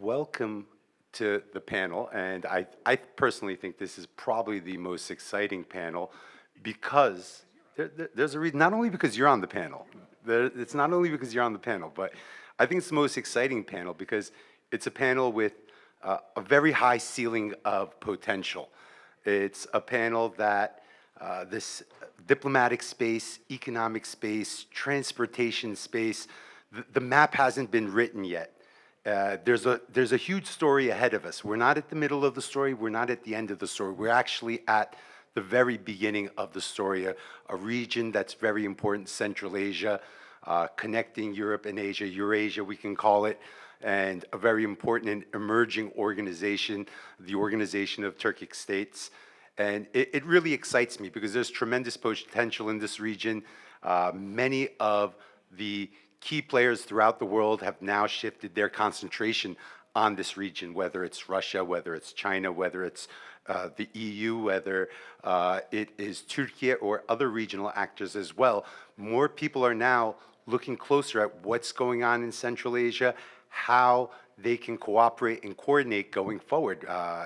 welcome to the panel, and I personally think this is probably the most exciting panel because there's a reason, not only because you're on the panel, it's not only because you're on the panel, but I think it's the most exciting panel because it's a panel with a very high ceiling of potential. It's a panel that this diplomatic space, economic space, transportation space, the map hasn't been written yet. There's a huge story ahead of us. We're not at the middle of the story. We're not at the end of the story. We're actually at the very beginning of the story, a region that's very important, Central Asia, connecting Europe and Asia, Eurasia we can call it, and a very important and emerging organization, the Organisation of Turkic States. And it really excites me because there's tremendous potential in this region. Many of the key players throughout the world have now shifted their concentration on this region, whether it's Russia, whether it's China, whether it's the EU, whether it is Türkiye or other regional actors as well. More people are now looking closer at what's going on in Central Asia, how they can cooperate and coordinate going forward.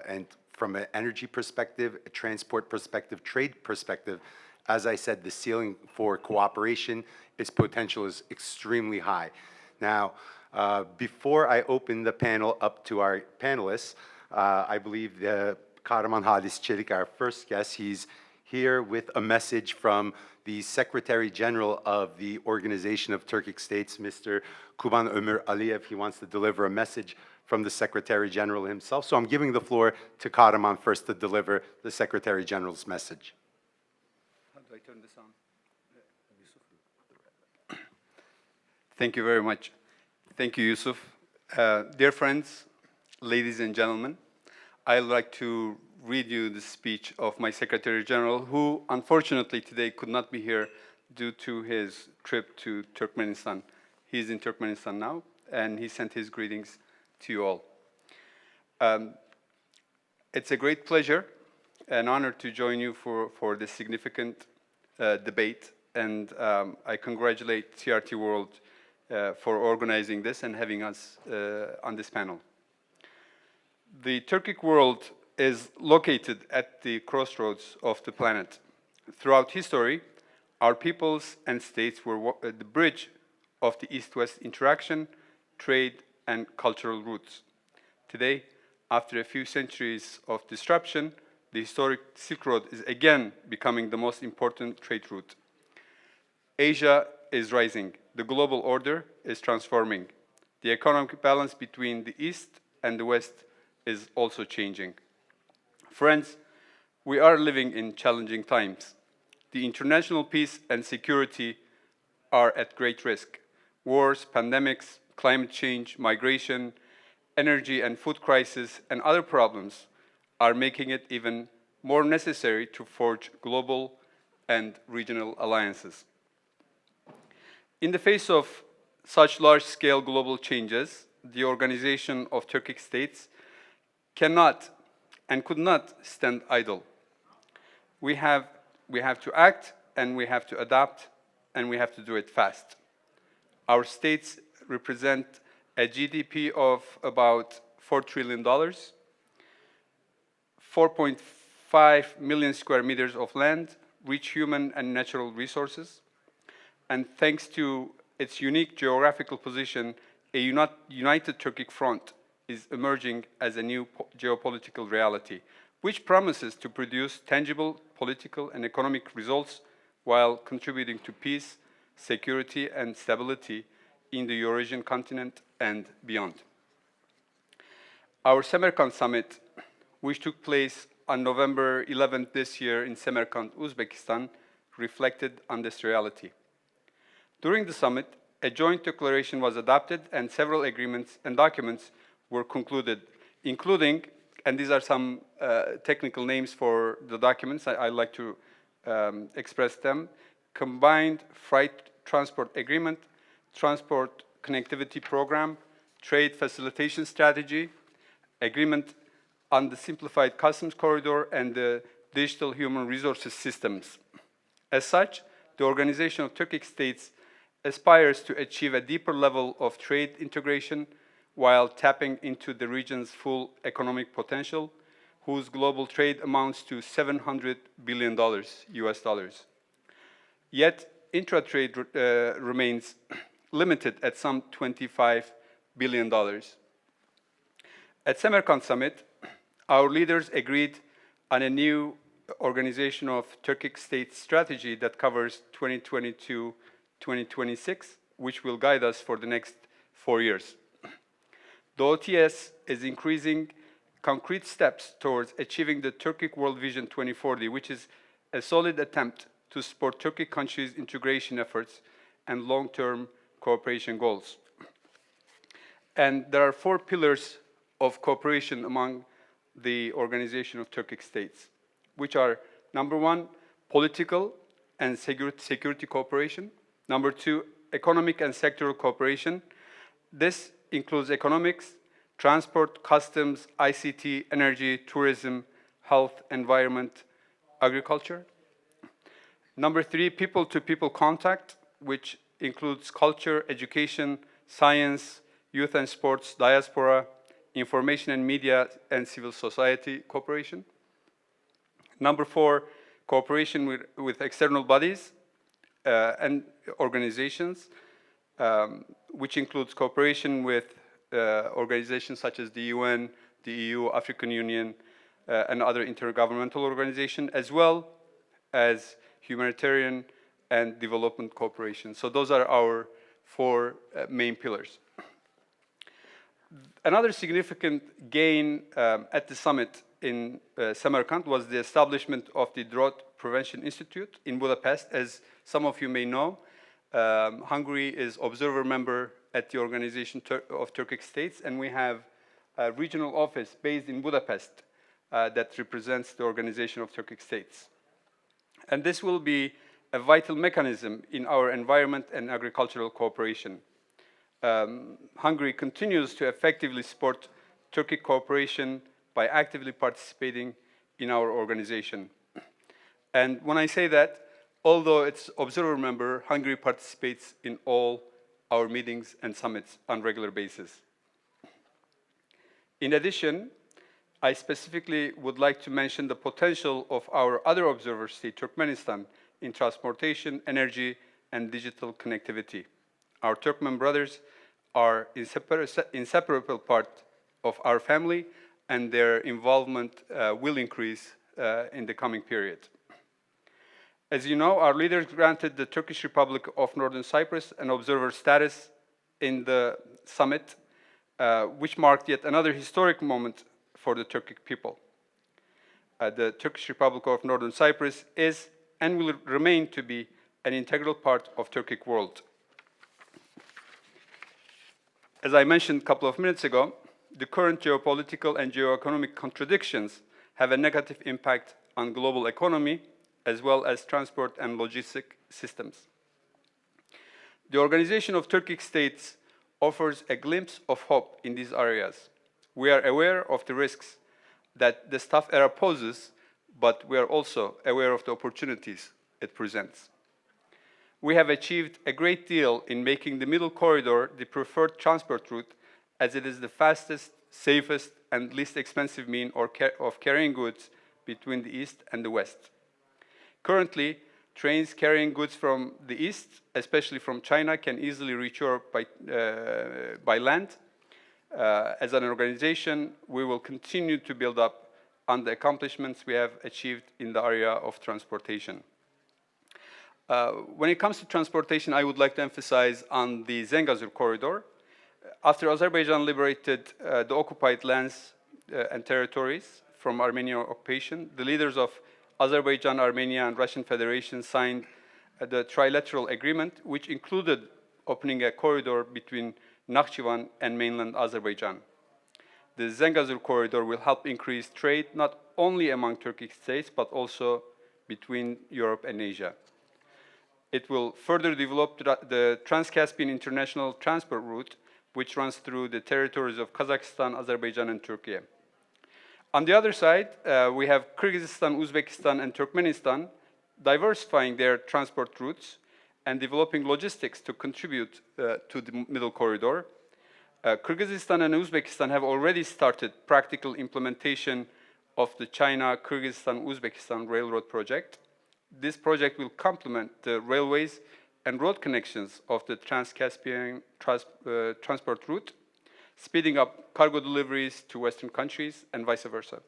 And from an energy perspective, a transport perspective, trade perspective, as I said, the ceiling for cooperation, its potential is extremely high. Now, before I open the panel up to our panelists, I believe Kahraman Halis Çelik, our first guest, he's here with a message from the Secretary General of the Organization of Turkic States, Mr. Kuban Ömer Aliyev. He wants to deliver a message from the Secretary General himself. So I'm giving the floor to Kahraman first to deliver the Secretary General's message. How do I turn this on? Thank you very much. Thank you, Yusuf. Dear friends, ladies and gentlemen, I'd like to read you the speech of my Secretary General, who unfortunately today could not be here due to his trip to Turkmenistan. He's in Turkmenistan now, and he sent his greetings to you all. It's a great pleasure, an honor to join you for this significant debate, and I congratulate TRT World for organizing this and having us on this panel. The Turkic world is located at the crossroads of the planet. Throughout history, our peoples and states were the bridge of the East-West interaction, trade, and cultural roots. Today, after a few centuries of disruption, the historic Silk Road is again becoming the most important trade route. Asia is rising. The global order is transforming. The economic balance between the East and the West is also changing. Friends, we are living in challenging times. The international peace and security are at great risk. Wars, pandemics, climate change, migration, energy and food crisis, and other problems are making it even more necessary to forge global and regional alliances. In the face of such large-scale global changes, the Organisation of Turkic States cannot and could not stand idle. We have to act, and we have to adapt, and we have to do it fast. Our states represent a GDP of about $4 trillion, 4.5 million square meters of land, rich human and natural resources, and thanks to its unique geographical position, a united Turkic front is emerging as a new geopolitical reality, which promises to produce tangible political and economic results while contributing to peace, security, and stability in the Eurasian continent and beyond. Our Samarkand summit, which took place on November 11th this year in Samarkand, Uzbekistan, reflected on this reality. During the summit, a joint declaration was adopted and several agreements and documents were concluded, including, and these are some technical names for the documents, I'd like to express them: Combined Freight Transport Agreement, Transport Connectivity Program, Trade Facilitation Strategy, Agreement on the Simplified Customs Corridor, and the Digital Human Resources Systems. As such, the Organization of Turkic States aspires to achieve a deeper level of trade integration while tapping into the region's full economic potential, whose global trade amounts to $700 billion US dollars. Yet, intra-trade remains limited at some $25 billion. At Samarkand Summit, our leaders agreed on a new Organisation of Turkic States strategy that covers 2022-2026, which will guide us for the next 4 years. The OTS is increasing concrete steps towards achieving the Turkic World Vision 2040, which is a solid attempt to support Turkic countries' integration efforts and long-term cooperation goals. And there are 4 pillars of cooperation among the Organisation of Turkic States, which are, number 1, political and security cooperation. Number 2, economic and sectoral cooperation. This includes economics, transport, customs, ICT, energy, tourism, health, environment, agriculture. Number 3, people-to-people contact, which includes culture, education, science, youth and sports, diaspora, information and media, and civil society cooperation. Number 4, cooperation with external bodies and organizations, which includes cooperation with organizations such as the UN, the EU, African Union, and other intergovernmental organizations, as well as humanitarian and development cooperation. So those are our 4 main pillars. Another significant gain at the summit in Samarkand was the establishment of the Drought Prevention Institute in Budapest. As some of you may know, Hungary is observer member at the Organisation of Turkic States, and we have a regional office based in Budapest that represents the Organisation of Turkic States. And this will be a vital mechanism in our environment and agricultural cooperation. Hungary continues to effectively support Turkic cooperation by actively participating in our organization. And when I say that, although it's observer member, Hungary participates in all our meetings and summits on a regular basis. In addition, I specifically would like to mention the potential of our other observer state, Turkmenistan, in transportation, energy, and digital connectivity. Our Turkmen brothers are inseparable part of our family, and their involvement will increase in the coming period. As you know, our leaders granted the Turkish Republic of Northern Cyprus an observer status in the summit, which marked yet another historic moment for the Turkic people. The Turkish Republic of Northern Cyprus is and will remain to be an integral part of Turkic world. As I mentioned a couple of minutes ago, the current geopolitical and geoeconomic contradictions have a negative impact on global economy as well as transport and logistic systems. The Organisation of Turkic States offers a glimpse of hope in these areas. We are aware of the risks that the tough era poses, but we are also aware of the opportunities it presents. We have achieved a great deal in making the Middle Corridor the preferred transport route, as it is the fastest, safest, and least expensive means of carrying goods between the East and the West. Currently, trains carrying goods from the East, especially from China, can easily reach Europe by land. As an organization, we will continue to build up on the accomplishments we have achieved in the area of transportation. When it comes to transportation, I would like to emphasize on the Zengezur corridor. After Azerbaijan liberated the occupied lands and territories from Armenian occupation, the leaders of Azerbaijan, Armenia, and Russian Federation signed the trilateral agreement, which included opening a corridor between Nakhchivan and mainland Azerbaijan. The Zengezur corridor will help increase trade not only among Turkic states, but also between Europe and Asia. It will further develop the Trans-Caspian International Transport Route, which runs through the territories of Kazakhstan, Azerbaijan, and Türkiye. On the other side, we have Kyrgyzstan, Uzbekistan, and Turkmenistan diversifying their transport routes and developing logistics to contribute to the Middle Corridor. Kyrgyzstan and Uzbekistan have already started practical implementation of the China-Kyrgyzstan-Uzbekistan Railroad project. This project will complement the railways and road connections of the Trans-Caspian transport route, speeding up cargo deliveries to Western countries and vice versa.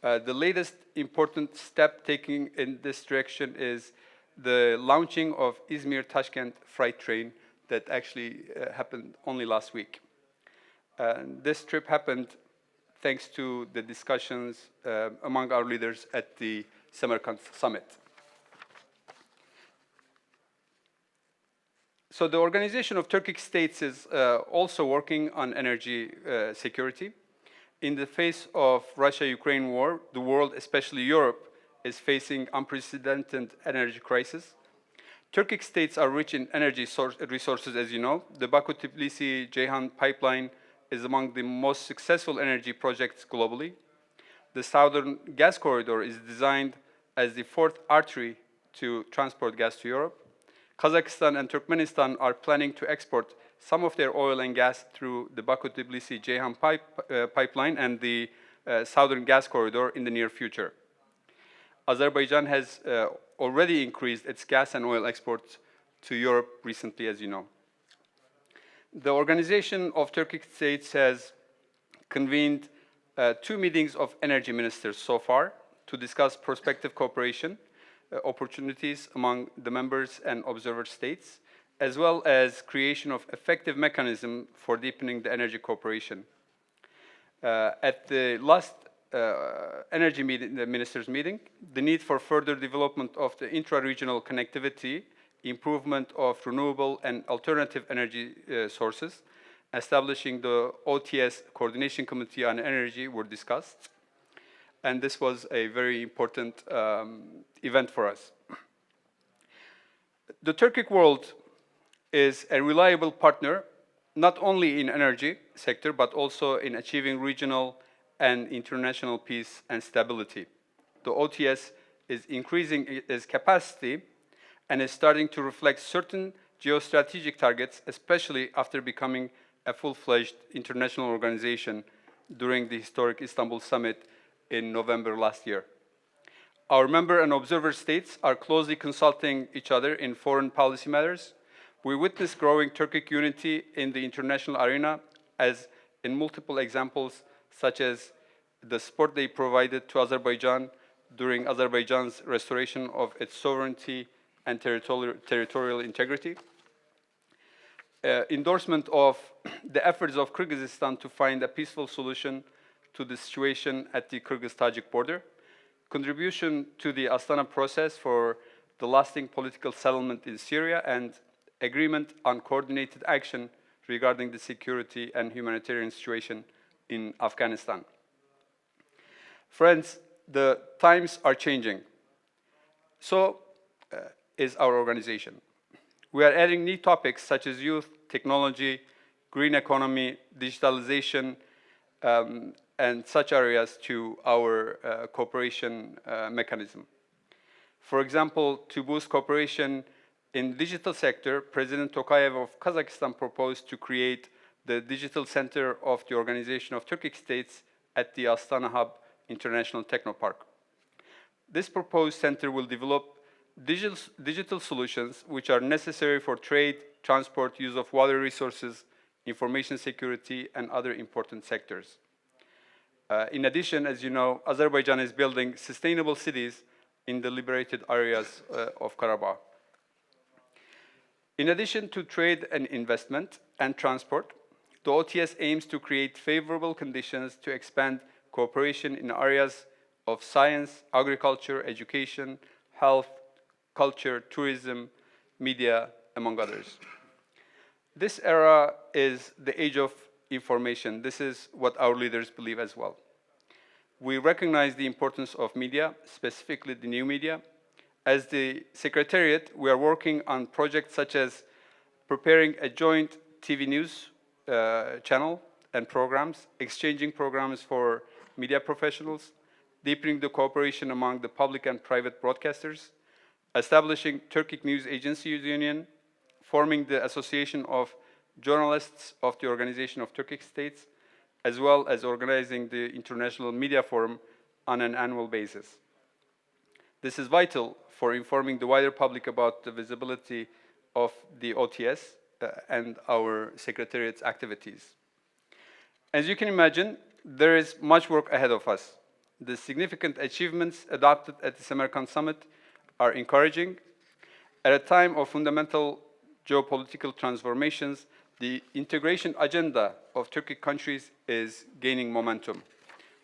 The latest important step taken in this direction is the launching of Izmir-Tashkent freight train that actually happened only last week. This trip happened thanks to the discussions among our leaders at the Samarkand summit. So the Organization of Turkic States is also working on energy security. In the face of Russia-Ukraine war, the world, especially Europe, is facing unprecedented energy crisis. Turkic states are rich in energy resources, as you know. The Baku-Tbilisi-Ceyhan pipeline is among the most successful energy projects globally. The Southern Gas Corridor is designed as the fourth artery to transport gas to Europe. Kazakhstan and Turkmenistan are planning to export some of their oil and gas through the Baku-Tbilisi-Ceyhan pipeline and the Southern Gas Corridor in the near future. Azerbaijan has already increased its gas and oil exports to Europe recently, as you know. The Organization of Turkic States has convened 2 meetings of energy ministers so far to discuss prospective cooperation opportunities among the members and observer states, as well as creation of effective mechanism for deepening the energy cooperation. At the last energy meeting, the ministers' meeting, the need for further development of the intra-regional connectivity, improvement of renewable and alternative energy sources, establishing the OTS Coordination Committee on Energy were discussed. And this was a very important event for us. The Turkic world is a reliable partner, not only in energy sector, but also in achieving regional and international peace and stability. The OTS is increasing its capacity and is starting to reflect certain geostrategic targets, especially after becoming a full-fledged international organization during the historic Istanbul summit in November last year. Our member and observer states are closely consulting each other in foreign policy matters. We witness growing Turkic unity in the international arena, as in multiple examples, such as the support they provided to Azerbaijan during Azerbaijan's restoration of its sovereignty and territorial integrity. Endorsement of the efforts of Kyrgyzstan to find a peaceful solution to the situation at the Kyrgyz-Tajik border. Contribution to the Astana process for the lasting political settlement in Syria, and agreement on coordinated action regarding the security and humanitarian situation in Afghanistan. Friends, the times are changing. So is our organization. We are adding new topics such as youth, technology, green economy, digitalization, and such areas to our cooperation mechanism. For example, to boost cooperation in digital sector, President Tokayev of Kazakhstan proposed to create the Digital Center of the Organization of Turkic States at the Astana Hub International Technopark. This proposed center will develop digital solutions which are necessary for trade, transport, use of water resources, information security, and other important sectors. In addition, as you know, Azerbaijan is building sustainable cities in the liberated areas of Karabakh. In addition to trade and investment and transport, the OTS aims to create favorable conditions to expand cooperation in areas of science, agriculture, education, health, culture, tourism, media, among others. This era is the age of information. This is what our leaders believe as well. We recognize the importance of media, specifically the new media. As the Secretariat, we are working on projects such as preparing a joint TV news channel and programs, exchanging programs for media professionals, deepening the cooperation among the public and private broadcasters, establishing Turkic News Agencies Union, forming the Association of journalists of the Organization of Turkic States, as well as organizing the International Media Forum on an annual basis. This is vital for informing the wider public about the visibility of the OTS and our Secretariat's activities. As you can imagine, there is much work ahead of us. The significant achievements adopted at the Samarkand Summit are encouraging. At a time of fundamental geopolitical transformations, the integration agenda of Turkic countries is gaining momentum.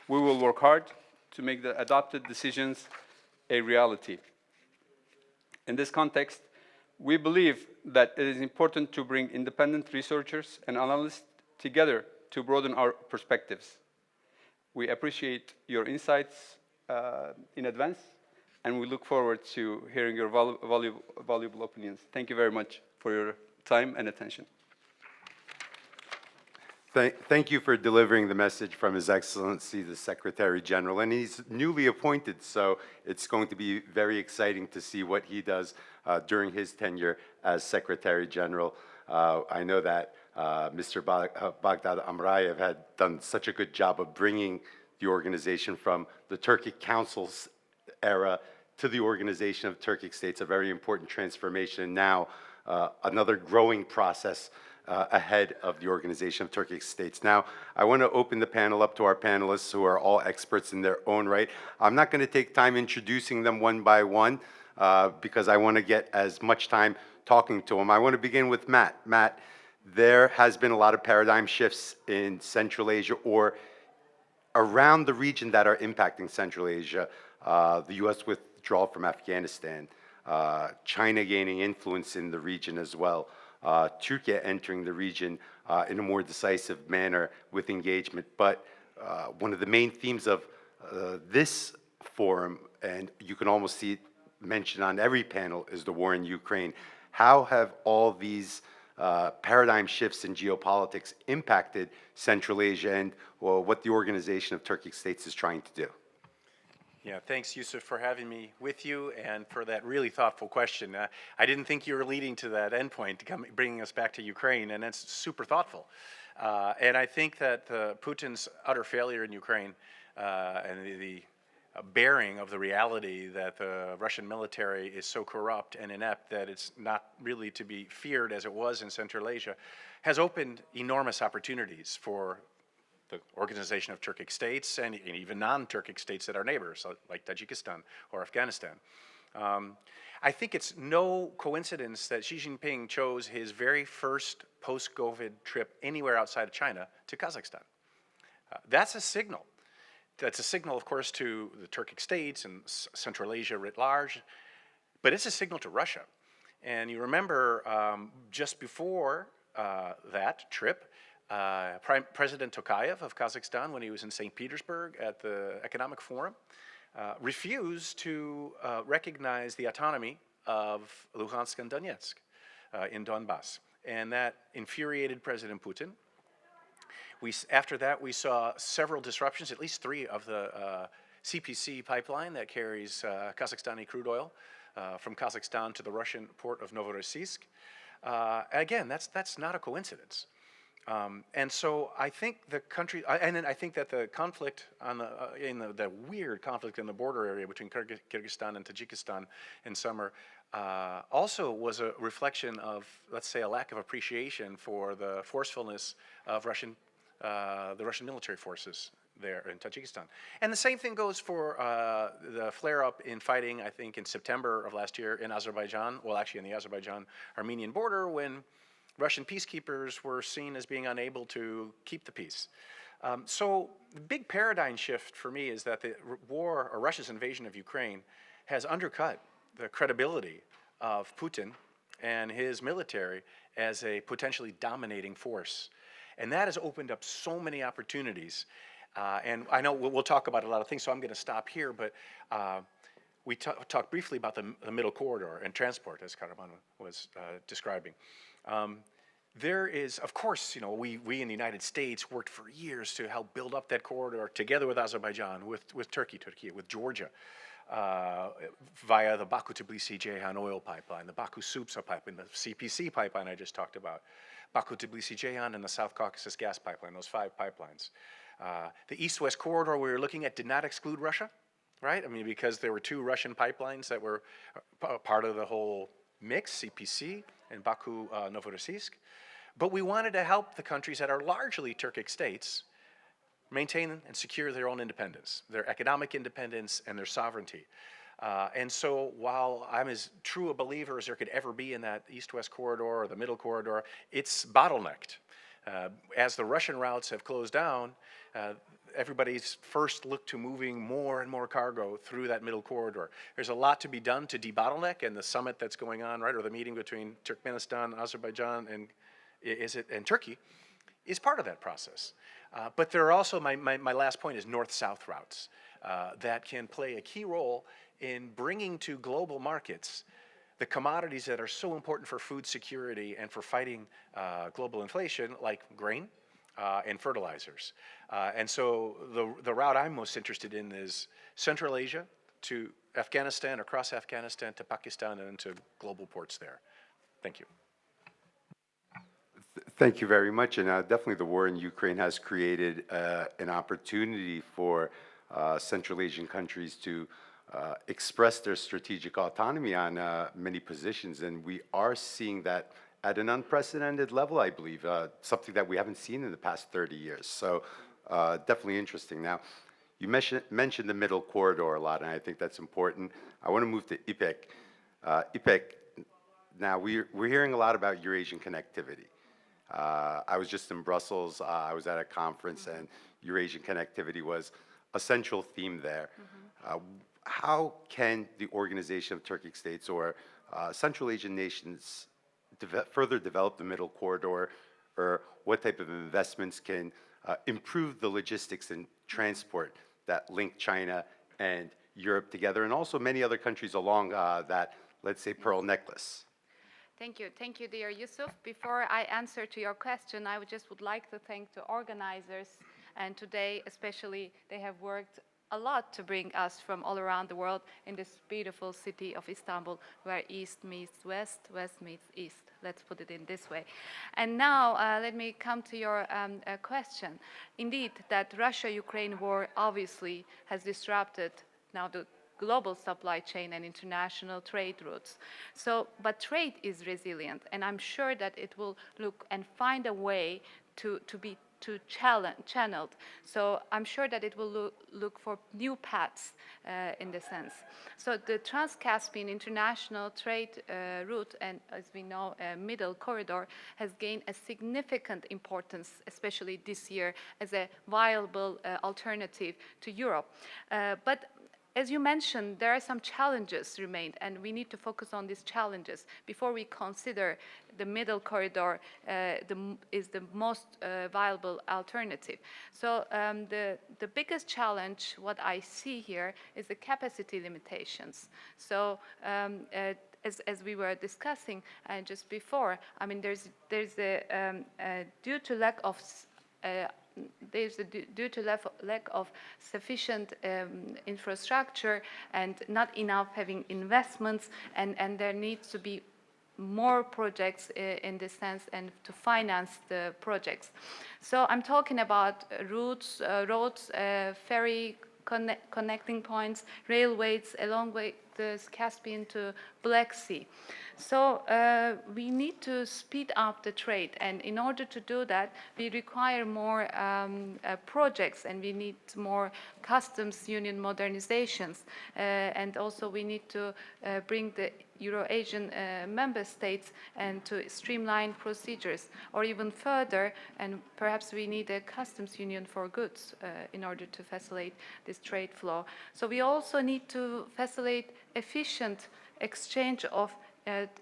We will work hard to make the adopted decisions a reality. In this context, we believe that it is important to bring independent researchers and analysts together to broaden our perspectives. We appreciate your insights in advance, and we look forward to hearing your valuable opinions. Thank you very much for your time and attention. Thank you for delivering the message from His Excellency, the Secretary General. And he's newly appointed, so it's going to be very exciting to see what he does during his tenure as Secretary General. I know that Mr. Baghdad Amrayev had done such a good job of bringing the organization from the Turkic Council's era to the Organization of Turkic States, a very important transformation. Now, another growing process ahead of the Organization of Turkic States. Now, I want to open the panel up to our panelists who are all experts in their own right. I'm not going to take time introducing them one by one because I want to get as much time talking to them. I want to begin with Matt. Matt, there has been a lot of paradigm shifts in Central Asia or around the region that are impacting Central Asia. The U.S. withdrawal from Afghanistan, China gaining influence in the region as well, Türkiye entering the region in a more decisive manner with engagement. But one of the main themes of this forum, and you can almost see it mentioned on every panel, is the war in Ukraine. How have all these paradigm shifts in geopolitics impacted Central Asia and what the Organization of Turkic States is trying to do? Yeah, thanks, Yusuf, for having me with you and for that really thoughtful question. I didn't think you were leading to that endpoint, bringing us back to Ukraine, and that's super thoughtful. And I think that Putin's utter failure in Ukraine and the bearing of the reality that the Russian military is so corrupt and inept that it's not really to be feared as it was in Central Asia has opened enormous opportunities for the Organization of Turkic States and even non-Turkic states that are neighbors, like Tajikistan or Afghanistan. I think it's no coincidence that Xi Jinping chose his very first post-COVID trip anywhere outside of China to Kazakhstan. That's a signal. That's a signal, of course, to the Turkic states and Central Asia writ large, but it's a signal to Russia. And you remember just before that trip, President Tokayev of Kazakhstan, when he was in St. Petersburg at the Economic Forum, refused to recognize the autonomy of Luhansk and Donetsk in Donbass. And that infuriated President Putin. After that, we saw several disruptions, at least 3 of the CPC pipeline that carries Kazakhstani crude oil from Kazakhstan to the Russian port of Novorossiysk. Again, that's not a coincidence. And so I think the country, and then I think that the conflict on the weird conflict in the border area between Kyrgyzstan and Tajikistan in summer also was a reflection of, let's say, a lack of appreciation for the forcefulness of the Russian military forces there in Tajikistan. And the same thing goes for the flare-up in fighting, I think, in September of last year in Azerbaijan, well, actually in the Azerbaijan-Armenian border, when Russian peacekeepers were seen as being unable to keep the peace. So the big paradigm shift for me is that the war, or Russia's invasion of Ukraine, has undercut the credibility of Putin and his military as a potentially dominating force. And that has opened up so many opportunities. And I know we'll talk about a lot of things, so I'm going to stop here, but we talked briefly about the middle corridor and transport, as Karaman was describing. There is, of course, we in the United States worked for years to help build up that corridor together with Azerbaijan, with Türkiye, with Georgia, via the Baku-Tbilisi-Ceyhan oil pipeline, the Baku-Supsa pipeline, the CPC pipeline I just talked about. Baku-Tbilisi-Ceyhan, and the South Caucasus gas pipeline, those 5 pipelines. The East-West corridor we were looking at did not exclude Russia, right? I mean, because there were 2 Russian pipelines that were part of the whole mix, CPC and Baku-Novorossiysk. But we wanted to help the countries that are largely Turkic states maintain and secure their own independence, their economic independence and their sovereignty. And so while I'm as true a believer as there could ever be in that East-West corridor or the middle corridor, it's bottlenecked. As the Russian routes have closed down, everybody's first looked to moving more and more cargo through that middle corridor. There's a lot to be done to debottleneck, and the summit that's going on, right, or the meeting between Turkmenistan, Azerbaijan, and Turkey is part of that process. But there are also, my last point is north-south routes that can play a key role in bringing to global markets the commodities that are so important for food security and for fighting global inflation, like grain and fertilizers. And so the route I'm most interested in is Central Asia to Afghanistan, across Afghanistan to Pakistan, and into global ports there. Thank you. Thank you very much. And definitely the war in Ukraine has created an opportunity for Central Asian countries to express their strategic autonomy on many positions. And we are seeing that at an unprecedented level, I believe, something that we haven't seen in the past 30 years. So definitely interesting. Now, you mentioned the middle corridor a lot, and I think that's important. I want to move to IPEC. IPEC, now we're hearing a lot about Eurasian connectivity. I was just in Brussels. I was at a conference, and Eurasian connectivity was a central theme there. How can the Organization of Turkic States or Central Asian nations further develop the middle corridor, or what type of investments can improve the logistics and transport that link China and Europe together, and also many other countries along that, let's say, pearl necklace? Thank you, dear Yusuf. Before I answer to your question, I would like to thank the organizers, and today especially they have worked a lot to bring us from all around the world in this beautiful city of Istanbul, where East meets West, West meets East. Let's put it in this way. And now let me come to your question. Indeed, that Russia-Ukraine war obviously has disrupted now the global supply chain and international trade routes. But trade is resilient, and I'm sure that it will look and find a way to be channeled. So I'm sure that it will look for new paths in the sense. So the Trans-Caspian international trade route, and as we know, middle corridor, has gained a significant importance, especially this year, as a viable alternative to Europe. But as you mentioned, there are some challenges remain, and we need to focus on these challenges before we consider the middle corridor is the most viable alternative. So the biggest challenge, what I see here, is the capacity limitations. So as we were discussing just before, I mean, there's due to lack of lack of sufficient infrastructure and not enough having investments, and there needs to be more projects in this sense and to finance the projects. So I'm talking about routes, roads, ferry connecting points, railways along with the Caspian to Black Sea. So we need to speed up the trade, and in order to do that, we require more projects, and we need more customs union modernizations, and also we need to bring the Eurasian member states and to streamline procedures, or even further, and perhaps we need a customs union for goods in order to facilitate this trade flow. So we also need to facilitate efficient exchange of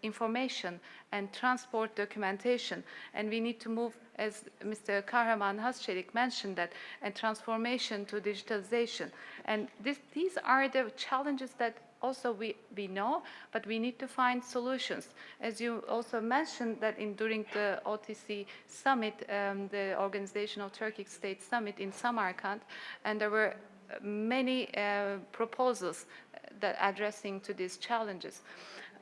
information and transport documentation, and we need to move, as Mr. Kahraman Hasçelik mentioned, that a transformation to digitalization. And these are the challenges that also we know, but we need to find solutions. As you also mentioned that during the OTC summit, the Organisation of Turkic States summit in Samarkand, and there were many proposals that addressing to these challenges.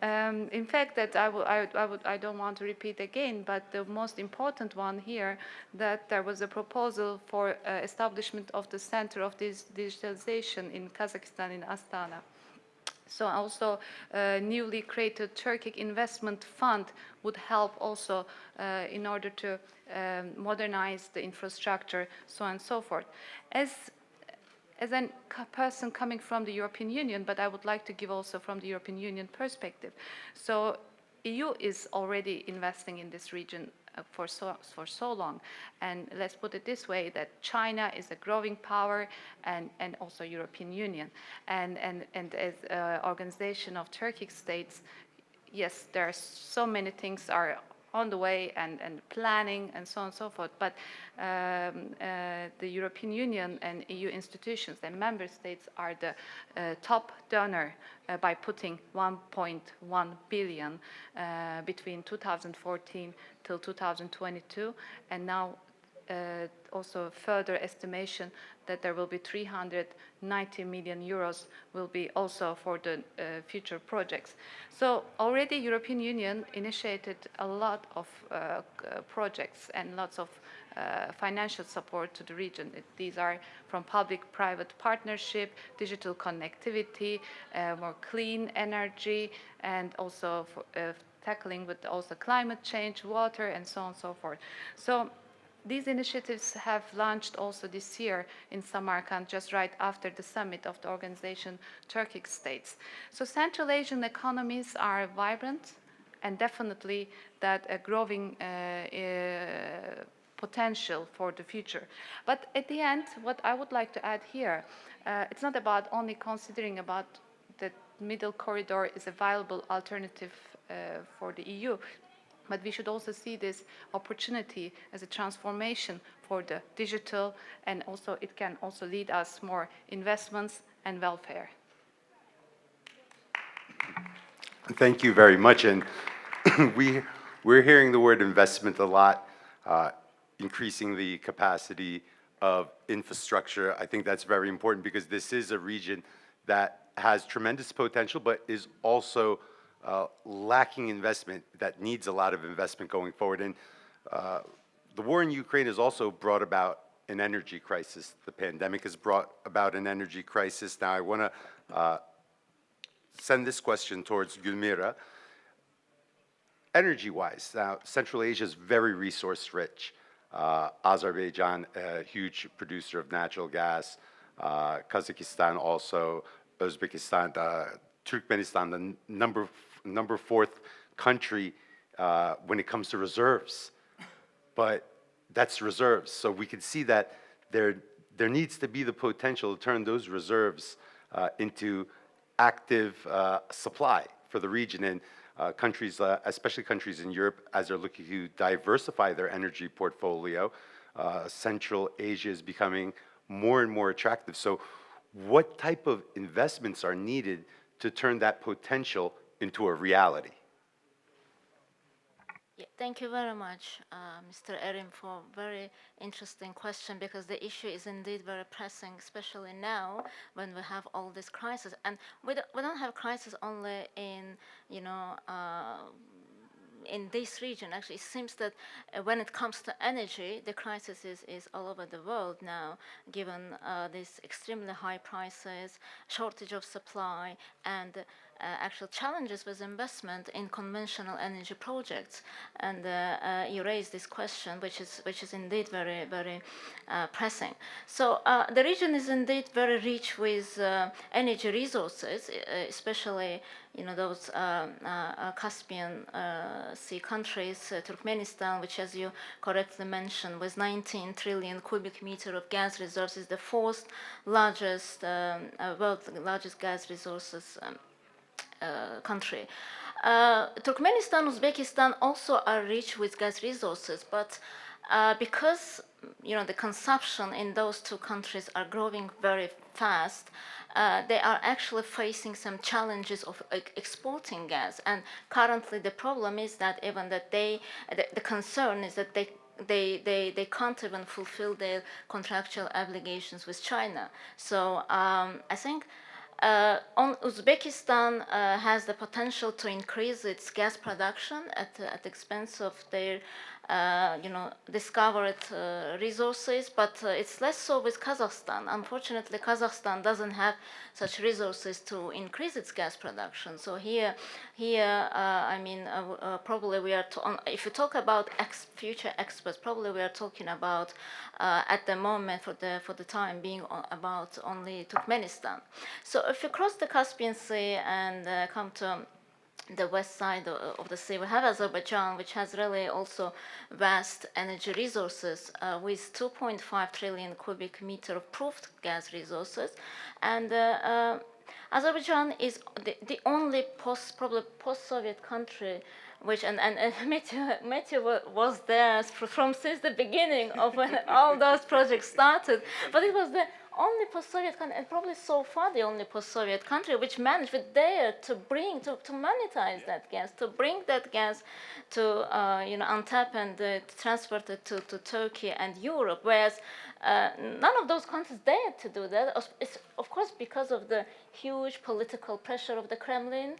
In fact, that I don't want to repeat again, but the most important one here, that there was a proposal for establishment of the Center of Digitalization in Kazakhstan, in Astana. So also newly created Turkic Investment Fund would help also in order to modernize the infrastructure, so on and so forth. As a person coming from the European Union, but I would like to give also from the European Union perspective. So EU is already investing in this region for so long. And let's put it this way, that China is a growing power, and also European Union. And as Organisation of Turkic States, yes, there are so many things are on the way and planning and so on and so forth. But the European Union and EU institutions and member states are the top donor by putting 1.1 billion between 2014 till 2022, and now also further estimation that there will be 390 million euros will be also for the future projects. So already European Union initiated a lot of projects and lots of financial support to the region. These are from public-private partnership, digital connectivity, more clean energy, and also for, tackling with also climate change, water, and so on and so forth. So these initiatives have launched also this year in Samarkand, just right after the summit of the Organisation Turkic States. So Central Asian economies are vibrant, and definitely that a growing potential for the future. But at the end, what I would like to add here, it's not about only considering about the middle corridor is a viable alternative for the EU, but we should also see this opportunity as a transformation for the digital, and also it can also lead us more investments and welfare. Thank you very much. And we're hearing the word investment a lot, increasing the capacity of infrastructure. I think that's very important because this is a region that has tremendous potential, but is also lacking investment, that needs a lot of investment going forward. And the war in Ukraine has also brought about an energy crisis. The pandemic has brought about an energy crisis. Now I want to send this question towards Gülmira. Energy-wise, now Central Asia is very resource-rich. Azerbaijan, a huge producer of natural gas. Kazakhstan also. Uzbekistan, Turkmenistan, the number fourth country when it comes to reserves. But that's reserves. So we can see that there needs to be the potential to turn those reserves into active supply for the region. And countries, especially countries in Europe, as they're looking to diversify their energy portfolio, Central Asia is becoming more and more attractive. So what type of investments are needed to turn that potential into a reality? Yeah, thank you very much, Mr. Erim, for a very interesting question, because the issue is indeed very pressing, especially now when we have all this crisis. And we don't have crisis only in, in this region. Actually, it seems that when it comes to energy, the crisis is all over the world now, given these extremely high prices, shortage of supply, and actual challenges with investment in conventional energy projects. And you raised this question, which is indeed very, very pressing. So the region is indeed very rich with energy resources, especially those Caspian Sea countries, Turkmenistan, which, as you correctly mentioned, with 19 trillion cubic meter of gas reserves, is the fourth largest, world's largest gas resources country. Turkmenistan, Uzbekistan also are rich with gas resources, but because the consumption in those two countries are growing very fast, they are actually facing some challenges of exporting gas. And currently the problem is that even that the concern is that they can't even fulfill their contractual obligations with China. So I think Uzbekistan has the potential to increase its gas production at the expense of their, discovered resources, but it's less so with Kazakhstan. Unfortunately, Kazakhstan doesn't have such resources to increase its gas production. So here, probably we are, if you talk about future experts, probably we are talking about, at the moment, for the time being, about only Turkmenistan. So if you cross the Caspian Sea and come to the west side of the sea, we have Azerbaijan, which has really also vast energy resources with 2.5 trillion cubic meter of proved gas resources. And Azerbaijan is the only probably post-Soviet country which, and Matthew was there since the beginning of when all those projects started, but it was the only post-Soviet country, and probably so far the only post-Soviet country which managed to dare to bring, to monetize that gas, to bring that gas to, untap and transport it to Turkey and Europe, whereas none of those countries dared to do that. It's, of course, because of the huge political pressure of the Kremlin,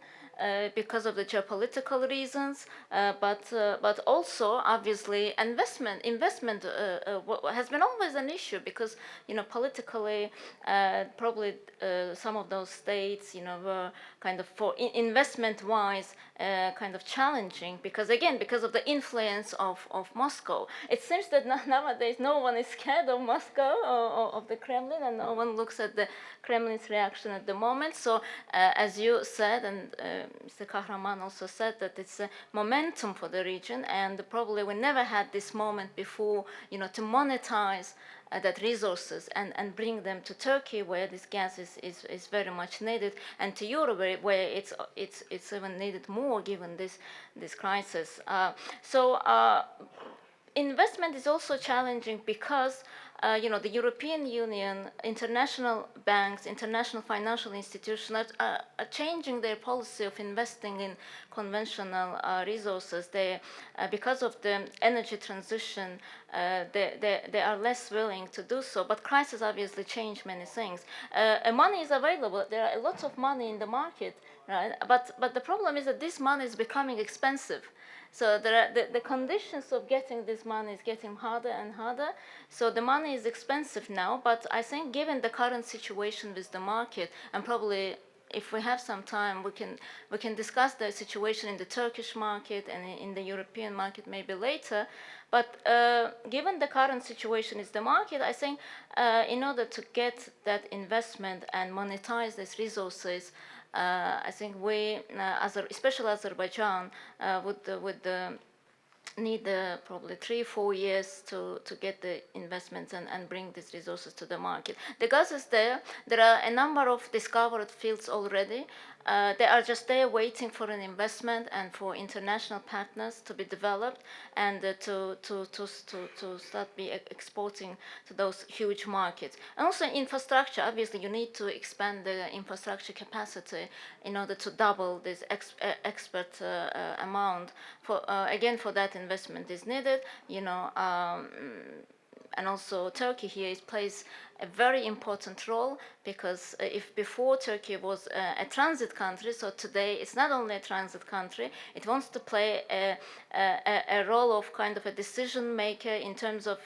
because of the geopolitical reasons, but also obviously investment has been always an issue because politically probably some of those states were kind of for investment wise kind of challenging because of the influence of Moscow. It seems that nowadays no one is scared of Moscow or of the Kremlin, and no one looks at the Kremlin's reaction at the moment. So as you said, and Mr. Kahraman also said, that it's a momentum for the region, and probably we never had this moment before, to monetize that resources and bring them to Turkey, where this gas is very much needed, and to Europe, where it's even needed more given this crisis. Investment is also challenging because the European Union, international banks, international financial institutions are changing their policy of investing in conventional resources. They, because of the energy transition, they are less willing to do so. But crisis obviously changed many things. Money is available. There are lots of money in the market, right? But the problem is that this money is becoming expensive. So the conditions of getting this money is getting harder and harder. So the money is expensive now, but I think given the current situation with the market, and probably if we have some time, we can discuss the situation in the Turkish market and in the European market maybe later. But given the current situation is the market, I think in order to get that investment and monetize these resources, I think we, especially Azerbaijan, would need probably 3-4 years to get the investments and bring these resources to the market. The gas is there. There are a number of discovered fields already. They are just there waiting for an investment and for international partners to be developed and to start be exporting to those huge markets. And also infrastructure, obviously you need to expand the infrastructure capacity in order to double this export amount. Again, for that investment is needed, and also Turkey here plays a very important role because if before Turkey was a transit country, so today it's not only a transit country, it wants to play a role of kind of a decision maker in terms of,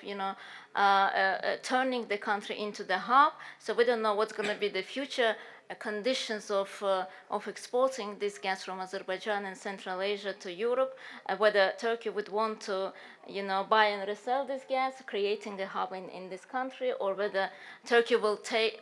turning the country into the hub. So we don't know what's going to be the future conditions of exporting this gas from Azerbaijan and Central Asia to Europe, whether Turkey would want to, buy and resell this gas, creating a hub in this country, or whether Turkey will take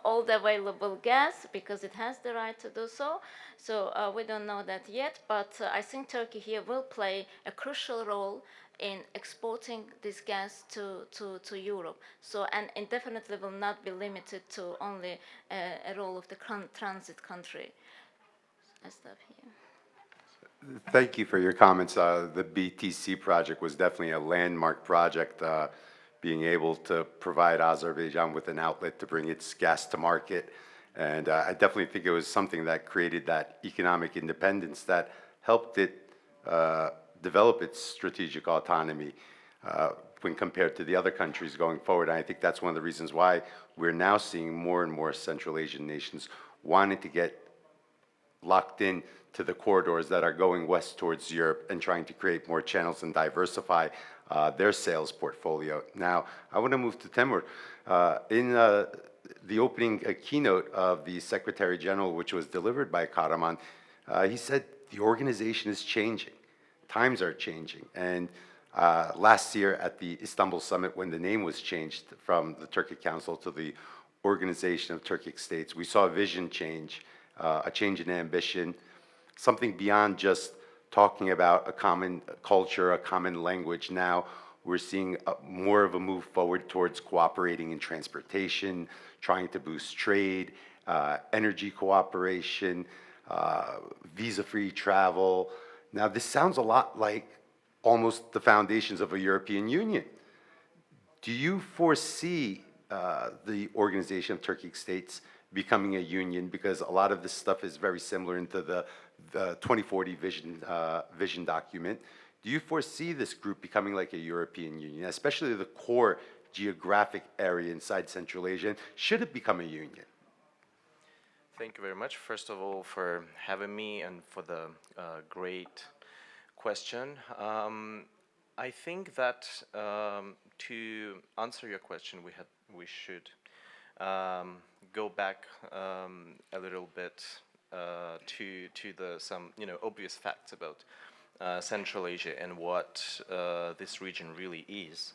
all the available gas because it has the right to do so. So we don't know that yet, but I think Turkey here will play a crucial role in exporting this gas to Europe. So, and it definitely will not be limited to only a role of the transit country. I stop here. Thank you for your comments. The BTC project was definitely a landmark project, being able to provide Azerbaijan with an outlet to bring its gas to market. And I definitely think it was something that created that economic independence that helped it develop its strategic autonomy. when compared to the other countries going forward. And I think that's one of the reasons why we're now seeing more and more Central Asian nations wanting to get locked in to the corridors that are going west towards Europe and trying to create more channels and diversify their sales portfolio. Now, I want to move to Temur. In the opening keynote of the Secretary General, which was delivered by Karaman, he said the organization is changing. Times are changing. And last year at the Istanbul summit, when the name was changed from the Turkic Council to the Organization of Turkic States, we saw a vision change, a change in ambition, something beyond just talking about a common culture, a common language. Now we're seeing more of a move forward towards cooperating in transportation, trying to boost trade, energy cooperation, visa-free travel. Now this sounds a lot like almost the foundations of a European Union. Do you foresee the Organization of Turkic States becoming a union? Because a lot of this stuff is very similar into the 2040 vision document. Do you foresee this group becoming like a European Union, especially the core geographic area inside Central Asia? Should it become a union? Thank you very much, first of all, for having me and for the great question. I think that to answer your question, we should go back a little bit to some obvious facts about Central Asia and what this region really is.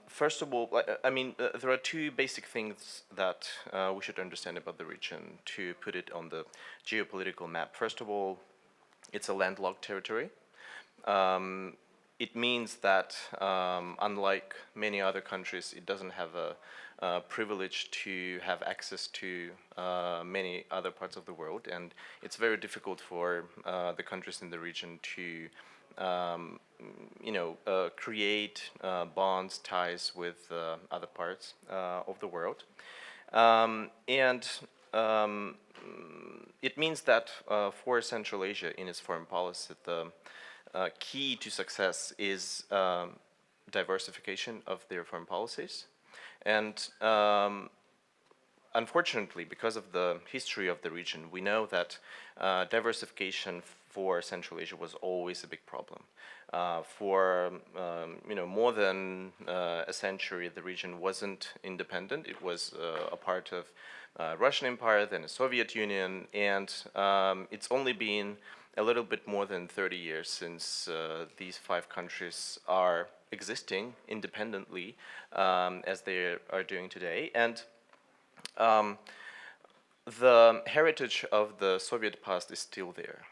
First of all, I mean, there are two basic things that we should understand about the region to put it on the geopolitical map. First of all, it's a landlocked territory. It means that unlike many other countries, it doesn't have a privilege to have access to many other parts of the world, and it's very difficult for the countries in the region to create bonds, ties with other parts of the world. It means that for Central Asia in its foreign policy, the key to success is diversification of their foreign policies. And unfortunately, because of the history of the region, we know that diversification for Central Asia was always a big problem. For more than a century, the region wasn't independent. It was a part of Russian Empire, then the Soviet Union, and it's only been a little bit more than 30 years since these five countries are existing independently as they are doing today. And the heritage of the Soviet past is still there.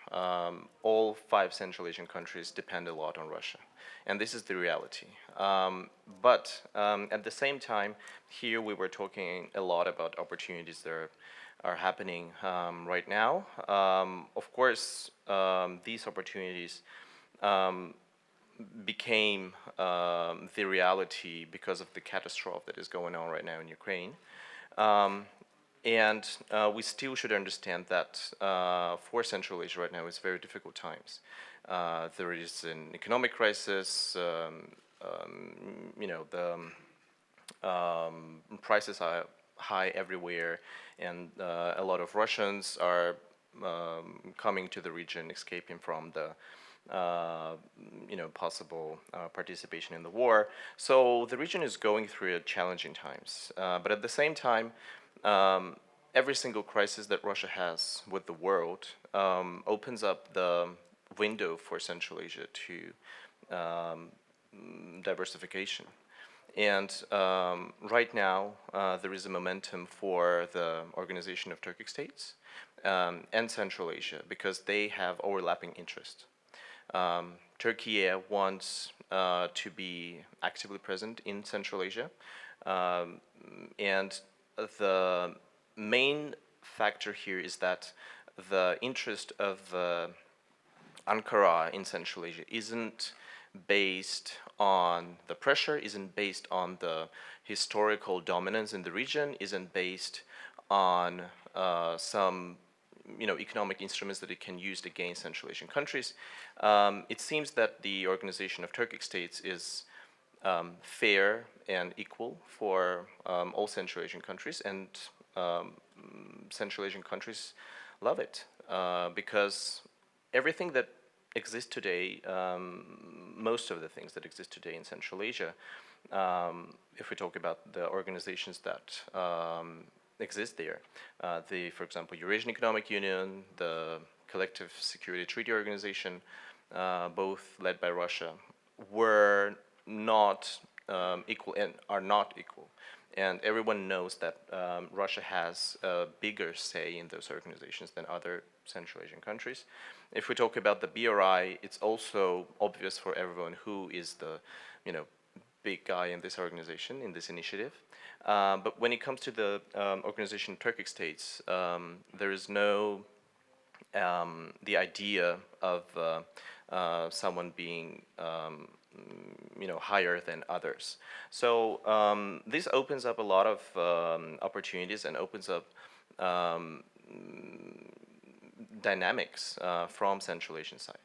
All five Central Asian countries depend a lot on Russia, and this is the reality. But at the same time, here we were talking a lot about opportunities that are happening right now. Of course, these opportunities became the reality because of the catastrophe that is going on right now in Ukraine. And we still should understand that for Central Asia right now it's very difficult times. There is an economic crisis, the prices are high everywhere, and a lot of Russians are coming to the region, escaping from the possible participation in the war. So the region is going through challenging times. But at the same time, every single crisis that Russia has with the world opens up the window for Central Asia to diversification. And right now, there is a momentum for the Organization of Turkic States and Central Asia because they have overlapping interests. Türkiye wants to be actively present in Central Asia, and the main factor here is that the interest of Ankara in Central Asia isn't based on the pressure, isn't based on the historical dominance in the region, isn't based on some economic instruments that it can use against Central Asian countries. It seems that the Organization of Turkic States is fair and equal for all Central Asian countries, and Central Asian countries love it because everything that exists today, most of the things that exist today in Central Asia, if we talk about the organizations that exist there, for example, Eurasian Economic Union, the Collective Security Treaty Organization, both led by Russia, were not equal and are not equal. And everyone knows that Russia has a bigger say in those organizations than other Central Asian countries. If we talk about the BRI, it's also obvious for everyone who is the, big guy in this organization, in this initiative. But when it comes to the Organisation of Turkic States, there is no the idea of someone being higher than others. So this opens up a lot of opportunities and opens up dynamics from Central Asian side.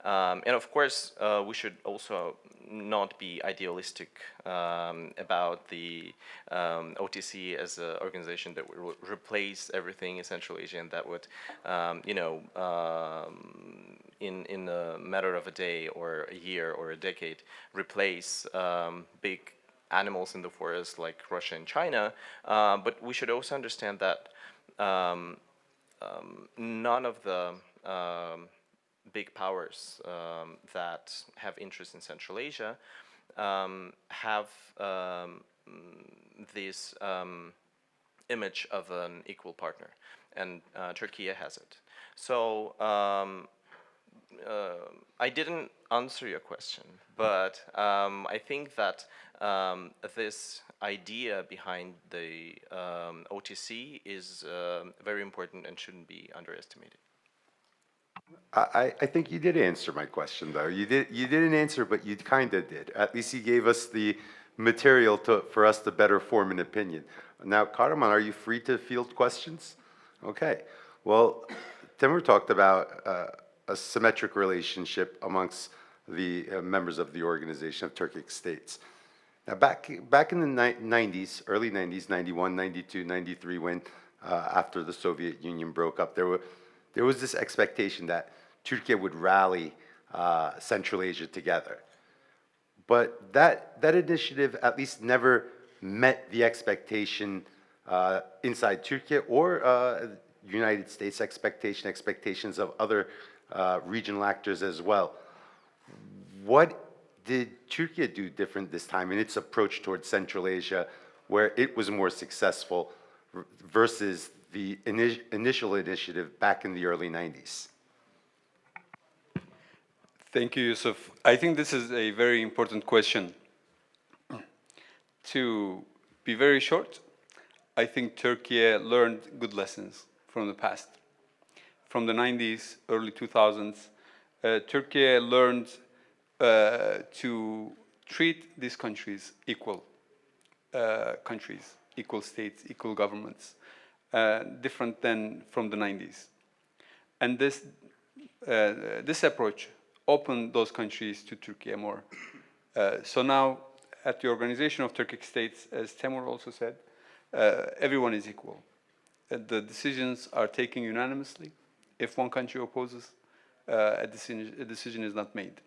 And of course, we should also not be idealistic about the OTC as an organization that would replace everything in Central Asia and that would, in a matter of a day or a year or a decade, replace big animals in the forest like Russia and China. But we should also understand that none of the big powers that have interest in Central Asia have this image of an equal partner, and Türkiye has it. So I didn't answer your question, but I think that this idea behind the OTC is very important and shouldn't be underestimated. I think you did answer my question, though. You didn't answer, but you kind of did. At least you gave us the material for us to better form an opinion. Now, Kahraman, are you free to field questions? Okay. Well, Timur talked about a symmetric relationship amongst the members of the Organization of Turkic States. Now, back in the 90s, early 90s, 91, 92, 93, when after the Soviet Union broke up, there was this expectation that Türkiye would rally Central Asia together. But that initiative at least never met the expectation inside Türkiye or United States expectations of other regional actors as well. What did Türkiye do different this time in its approach towards Central Asia, where it was more successful versus the initial initiative back in the early 90s? Thank you, Yusuf. I think this is a very important question. To be very short, I think Türkiye learned good lessons from the past. From the 90s, early 2000s, Türkiye learned to treat these countries equal countries, equal states, equal governments, different than from the 90s. And this approach opened those countries to Türkiye more. So now, at the Organisation of Turkic States, as Temur also said, everyone is equal. The decisions are taken unanimously. If one country opposes, a decision is not made.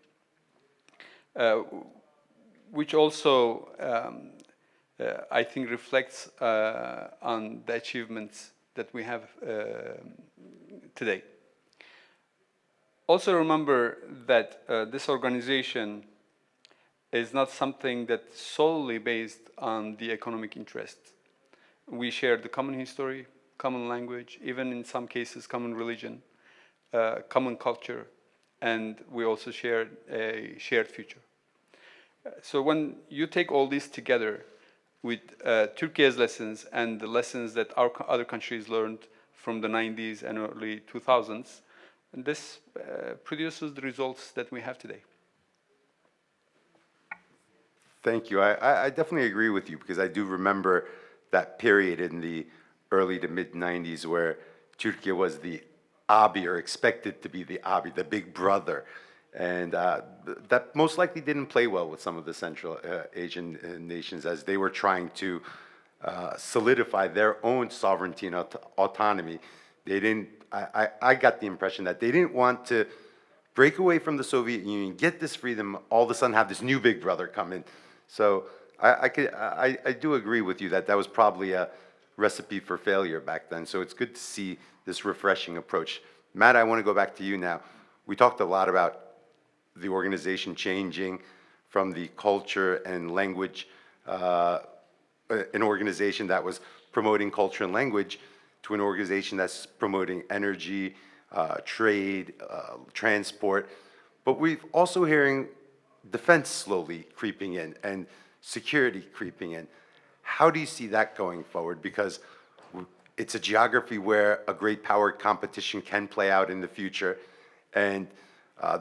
Which also, I think, reflects on the achievements that we have today. Also remember that this organization is not something that's solely based on the economic interest. We share the common history, common language, even in some cases common religion, common culture, and we also share a shared future. So when you take all these together with Türkiye's lessons and the lessons that our other countries learned from the 90s and early 2000s, and this produces the results that we have today. Thank you. I definitely agree with you, because I do remember that period in the early to mid 90s where Türkiye was the abi, or expected to be the abi, the big brother. And that most likely didn't play well with some of the Central Asian nations as they were trying to solidify their own sovereignty and autonomy. They didn't, I got the impression that they didn't want to break away from the Soviet Union, get this freedom, all of a sudden have this new big brother come in. So I do agree with you that that was probably a recipe for failure back then. So it's good to see this refreshing approach. Matt, I want to go back to you now. We talked a lot about the organization changing from the culture and language, an organization that was promoting culture and language to an organization that's promoting energy, trade, transport. But we're also hearing defense slowly creeping in and security creeping in. How do you see that going forward? Because it's a geography where a great power competition can play out in the future, and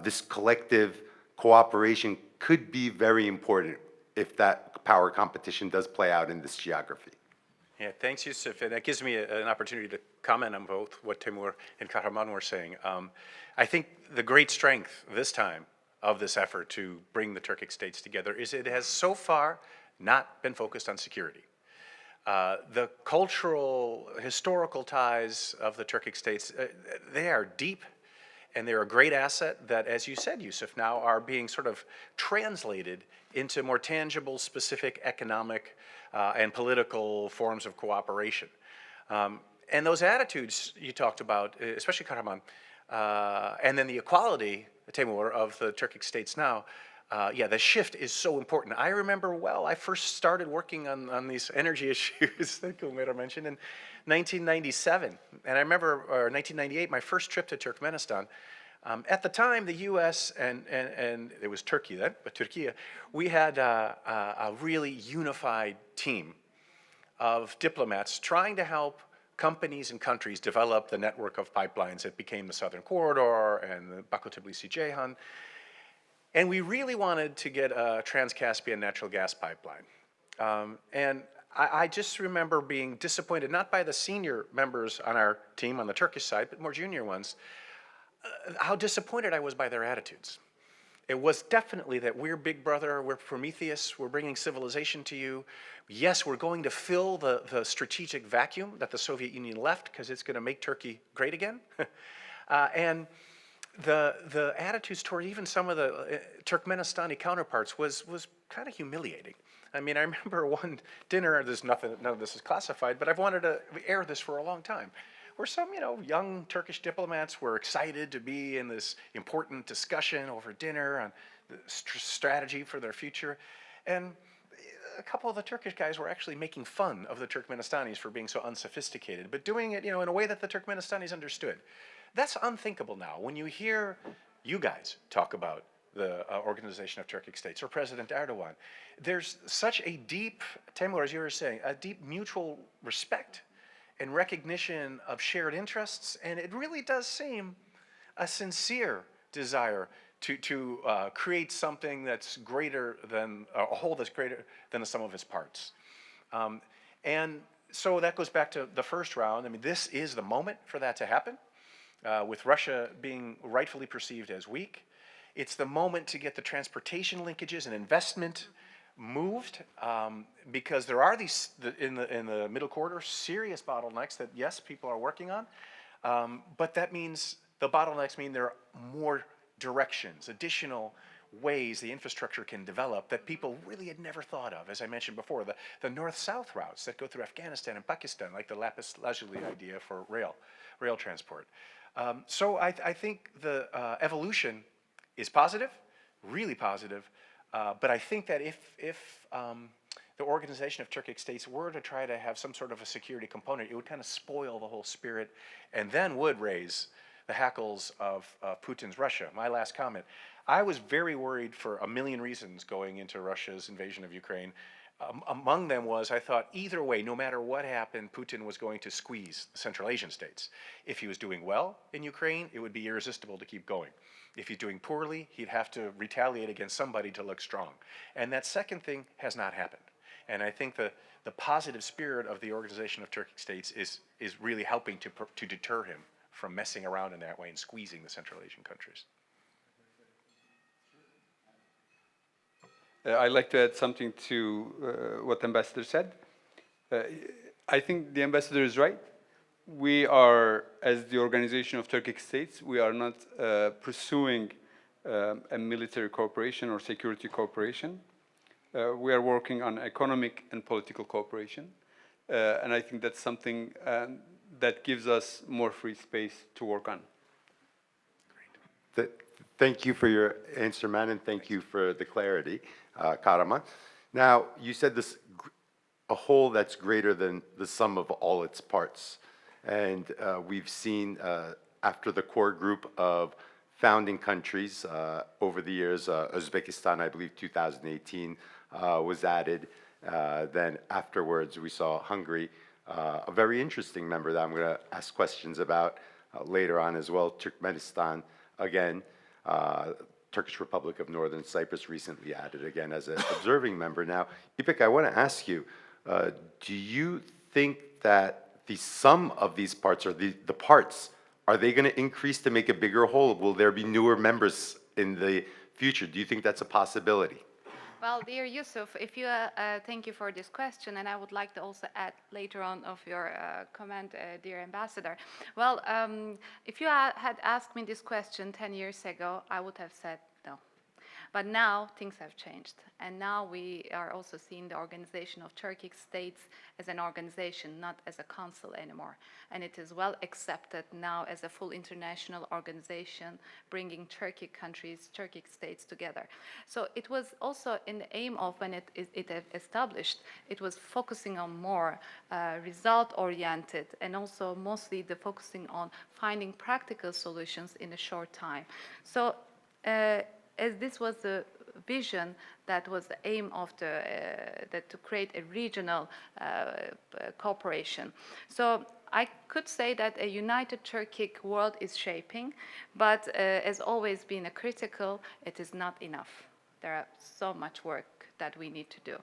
this collective cooperation could be very important if that power competition does play out in this geography. Yeah, thanks, Yusuf. And that gives me an opportunity to comment on both what Timur and Kahraman were saying. I think the great strength this time of this effort to bring the Turkic states together is it has so far not been focused on security. The cultural, historical ties of the Turkic states, they are deep, and they're a great asset that, as you said, Yusuf, now are being sort of translated into more tangible, specific economic and political forms of cooperation. And those attitudes you talked about, especially Kahraman, and then the equality, Timur, of the Turkic states now, yeah, the shift is so important. I remember well, I first started working on these energy issues that Kumera mentioned in 1997. And I remember, or 1998, my first trip to Turkmenistan. At the time, the U.S. and it was Turkey then, but Türkiye, we had a really unified team of diplomats trying to help companies and countries develop the network of pipelines that became the Southern Corridor and the Baku-Tbilisi-Ceyhan. And we really wanted to get a Trans-Caspian natural gas pipeline. And I just remember being disappointed, not by the senior members on our team on the Turkish side, but more junior ones, how disappointed I was by their attitudes. It was definitely that we're Big Brother, we're Prometheus, we're bringing civilization to you. Yes, we're going to fill the strategic vacuum that the Soviet Union left because it's going to make Turkey great again. And the attitudes toward even some of the Turkmenistani counterparts was kind of humiliating. I mean, I remember one dinner, none of this is classified, but I've wanted to air this for a long time, where some, young Turkish diplomats were excited to be in this important discussion over dinner on the strategy for their future. And a couple of the Turkish guys were actually making fun of the Turkmenistanis for being so unsophisticated, but doing it, in a way that the Turkmenistanis understood. That's unthinkable now. When you hear you guys talk about the Organization of Turkic States or President Erdogan, there's such a deep, Timur, as you were saying, a deep mutual respect and recognition of shared interests, and it really does seem a sincere desire to create something that's greater than, a whole that's greater than the sum of its parts. And so that goes back to the first round. I mean, this is the moment for that to happen, with Russia being rightfully perceived as weak. It's the moment to get the transportation linkages and investment moved, because there are these, in the middle corridor, serious bottlenecks that, yes, people are working on, but that means, the bottlenecks mean there are more directions, additional ways the infrastructure can develop that people really had never thought of. As I mentioned before, the north-south routes that go through Afghanistan and Pakistan, like the lapis lazuli idea for rail transport. So I think the evolution is positive, really positive, but I think that if the Organization of Turkic States were to try to have some sort of a security component, it would kind of spoil the whole spirit and then would raise the hackles of Putin's Russia. My last comment. I was very worried for a million reasons going into Russia's invasion of Ukraine. Among them was, I thought, either way, no matter what happened, Putin was going to squeeze the Central Asian states. If he was doing well in Ukraine, it would be irresistible to keep going. If he's doing poorly, he'd have to retaliate against somebody to look strong. And that second thing has not happened. And I think the positive spirit of the Organization of Turkic States is really helping to deter him from messing around in that way and squeezing the Central Asian countries. I'd like to add something to what Ambassador said. I think the Ambassador is right. We are, as the Organization of Turkic States, we are not pursuing a military cooperation or security cooperation. We are working on economic and political cooperation. And I think that's something that gives us more free space to work on. Thank you for your answer, man, and thank you for the clarity, Karaman. Now, you said this, a whole that's greater than the sum of all its parts. And we've seen after the core group of founding countries over the years, Uzbekistan, I believe 2018 was added. Then afterwards, we saw Hungary, a very interesting member that I'm going to ask questions about later on as well. Turkmenistan, again, Turkish Republic of Northern Cyprus recently added again as an observing member. Now, İpek, I want to ask you, do you think that the sum of these parts, or the parts, are they going to increase to make a bigger whole? Will there be newer members in the future? Do you think that's a possibility? Well, dear Yusuf, if you thank you for this question, and I would like to also add later on of your comment, dear Ambassador. Well, if you had asked me this question 10 years ago, I would have said no. But now things have changed, and now we are also seeing the Organisation of Turkic States as an organization, not as a council anymore. And it is well accepted now as a full international organization, bringing Turkic countries, Turkic states together. So it was also in the aim of when it established, it was focusing on more result-oriented, and also mostly the focusing on finding practical solutions in a short time. So as this was the vision, that was the aim of that to create a regional cooperation. So I could say that a united Turkic world is shaping, but as always being a critical, it is not enough. There are so much work that we need to do.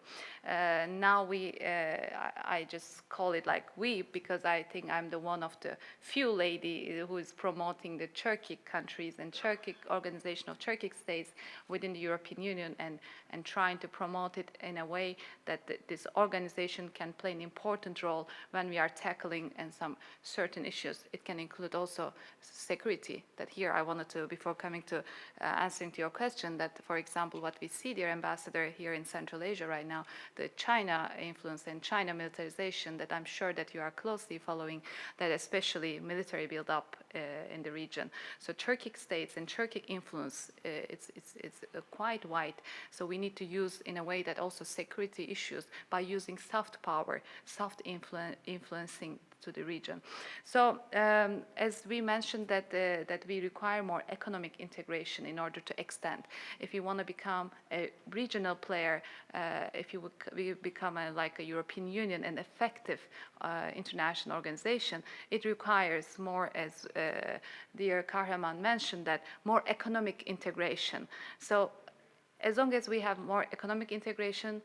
Now I just call it like we, because I think I'm the one of the few lady who is promoting the Turkic countries and Turkic Organization of Turkic States within the European Union, and trying to promote it in a way that this organization can play an important role when we are tackling and some certain issues. It can include also security, that here I wanted to, before coming to answering to your question, that for example, what we see, dear Ambassador, here in Central Asia right now, the China influence and China militarization, that I'm sure that you are closely following, that especially military build-up in the region. So Turkic states and Turkic influence, it's quite wide. So we need to use in a way that also security issues by using soft power, soft influencing to the region. So as we mentioned that we require more economic integration in order to extend. If you want to become a regional player, if you would become like a European Union, an effective international organization, it requires more, as dear Kahraman mentioned, that more economic integration. So as long as we have more economic integration,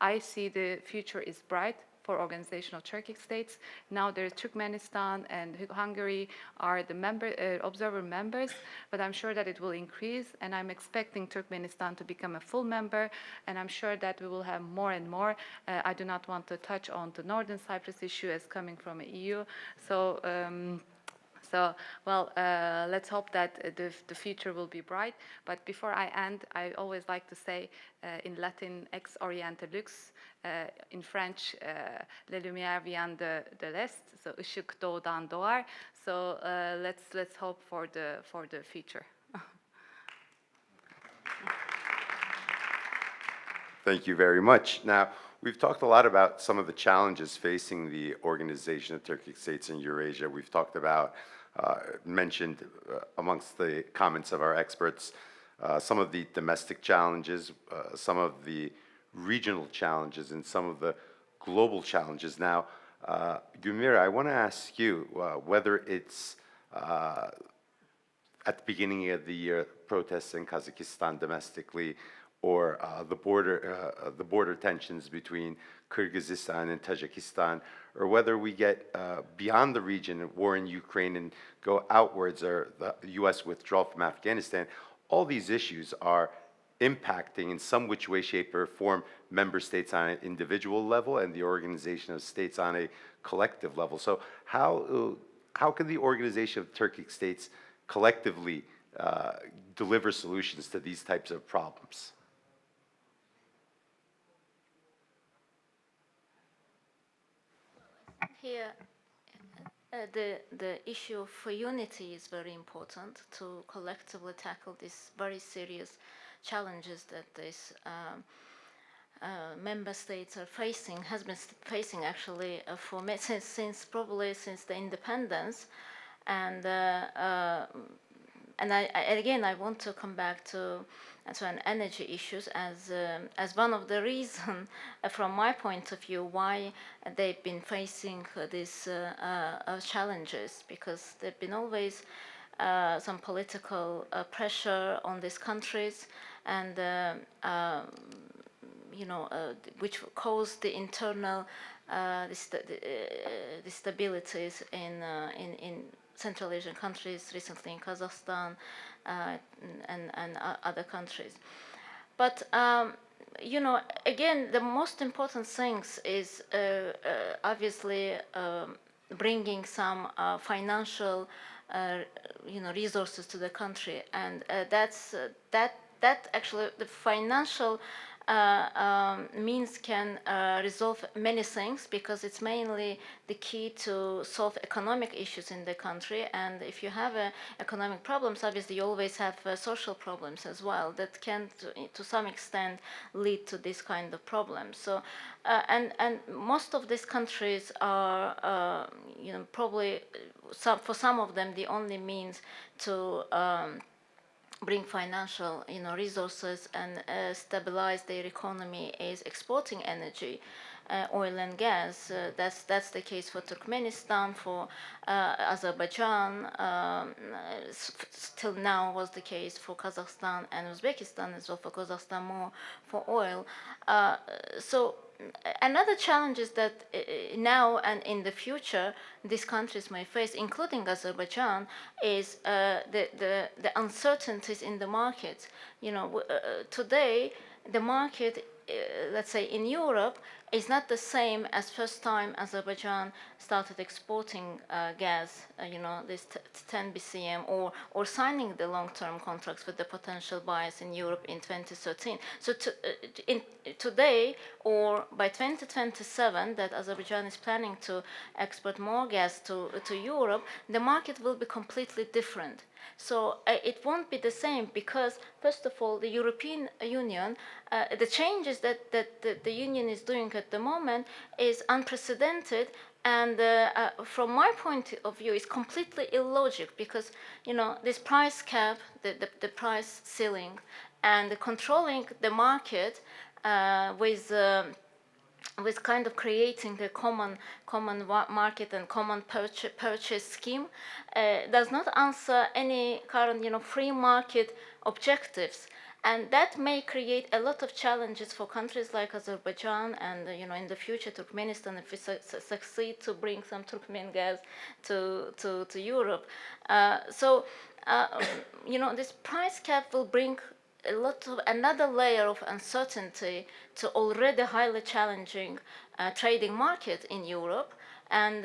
I see the future is bright for Organisation of Turkic States. Now there's Turkmenistan and Hungary are the observer members, but I'm sure that it will increase, and I'm expecting Turkmenistan to become a full member, and I'm sure that we will have more and more. I do not want to touch on the Northern Cyprus issue as coming from the EU. So let's hope that the future will be bright. But before I end, I always like to say in Latin, ex oriente lux, in French, les lumières viennent de l'est, so ışık doğudan doğar. So let's hope for the future. Thank you very much. Now, we've talked a lot about some of the challenges facing the Organization of Turkic States in Eurasia. We've talked about, mentioned amongst the comments of our experts, some of the domestic challenges, some of the regional challenges, and some of the global challenges. Now, Gülmira, I want to ask you whether it's at the beginning of the year, protests in Kazakhstan domestically, or the border tensions between Kyrgyzstan and Tajikistan, or whether we get beyond the region, war in Ukraine, and go outwards, or the U.S. withdrawal from Afghanistan. All these issues are impacting in some which way, shape, or form member states on an individual level and the Organization of States on a collective level. So how can the Organization of Turkic States collectively deliver solutions to these types of problems? Here, the issue for unity is very important to collectively tackle these very serious challenges that these member states are facing, has been facing actually since probably since the independence, and again I want to come back to an energy issues as one of the reasons from my point of view why they've been facing these challenges, because there've been always some political pressure on these countries, and which caused the internal instabilities in Central Asian countries, recently in Kazakhstan and other countries. But again, the most important things is obviously bringing some financial resources to the country, and that actually the financial means can resolve many things, because it's mainly the key to solve economic issues in the country. And if you have economic problems, obviously you always have social problems as well that can to some extent lead to this kind of problems. So and most of these countries are probably for some of them the only means to bring financial resources and stabilize their economy is exporting energy, oil and gas. That's the case for Turkmenistan, for Azerbaijan, still now was the case for Kazakhstan and Uzbekistan as well, for Kazakhstan more for oil. So another challenge is that now and in the future these countries may face, including Azerbaijan, is the uncertainties in the market. Today the market, let's say in Europe, is not the same as first time Azerbaijan started exporting gas, this 10 BCM, or signing the long-term contracts with the potential buyers in Europe in 2013. So today, or by 2027, that Azerbaijan is planning to export more gas to Europe, the market will be completely different. So it won't be the same, because first of all, the European Union, the changes that the Union is doing at the moment is unprecedented, and from my point of view, is completely illogical, because this price cap, the price ceiling, and controlling the market with kind of creating a common market and common purchase scheme does not answer any current free market objectives, and that may create a lot of challenges for countries like Azerbaijan and in the future Turkmenistan, if we succeed to bring some Turkmen gas to Europe. This price cap will bring another layer of uncertainty to already highly challenging trading market in Europe. And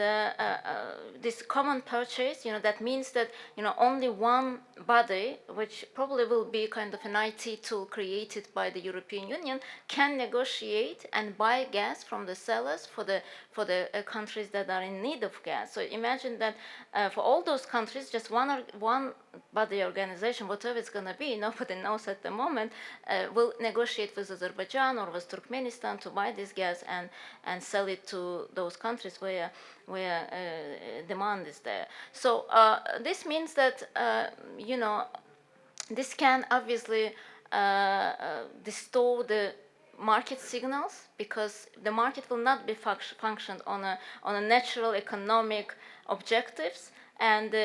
this common purchase, that means that only one body, which probably will be kind of an IT tool created by the European Union, can negotiate and buy gas from the sellers for the countries that are in need of gas. So imagine that for all those countries, just one body organization, whatever it's going to be, nobody knows at the moment, will negotiate with Azerbaijan or with Turkmenistan to buy this gas and sell it to those countries where demand is there. So this means that this can obviously distort the market signals, because the market will not be functioned on a natural economic objectives, and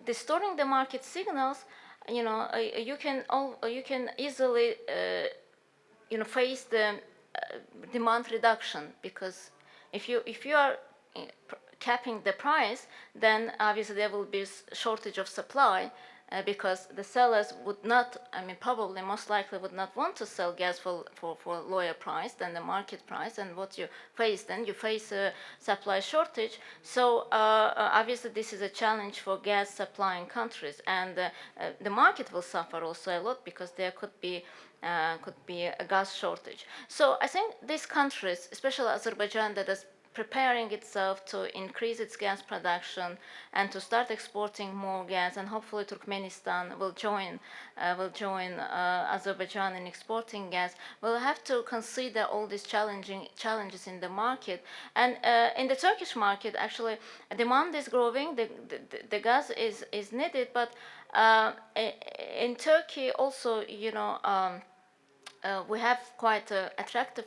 distorting the market signals, you can easily face the demand reduction, because if you are capping the price, then obviously there will be shortage of supply. because the sellers would not, I mean, probably most likely would not want to sell gas for lower price than the market price. And what you face then, you face a supply shortage. So obviously this is a challenge for gas supplying countries, and the market will suffer also a lot because there could be a gas shortage. So I think these countries, especially Azerbaijan, that is preparing itself to increase its gas production and to start exporting more gas, and hopefully Turkmenistan will join Azerbaijan in exporting gas. We'll have to consider all these challenges in the market, and in the Turkish market, actually, demand is growing. The gas is needed, but in Turkey also, you know. We have quite attractive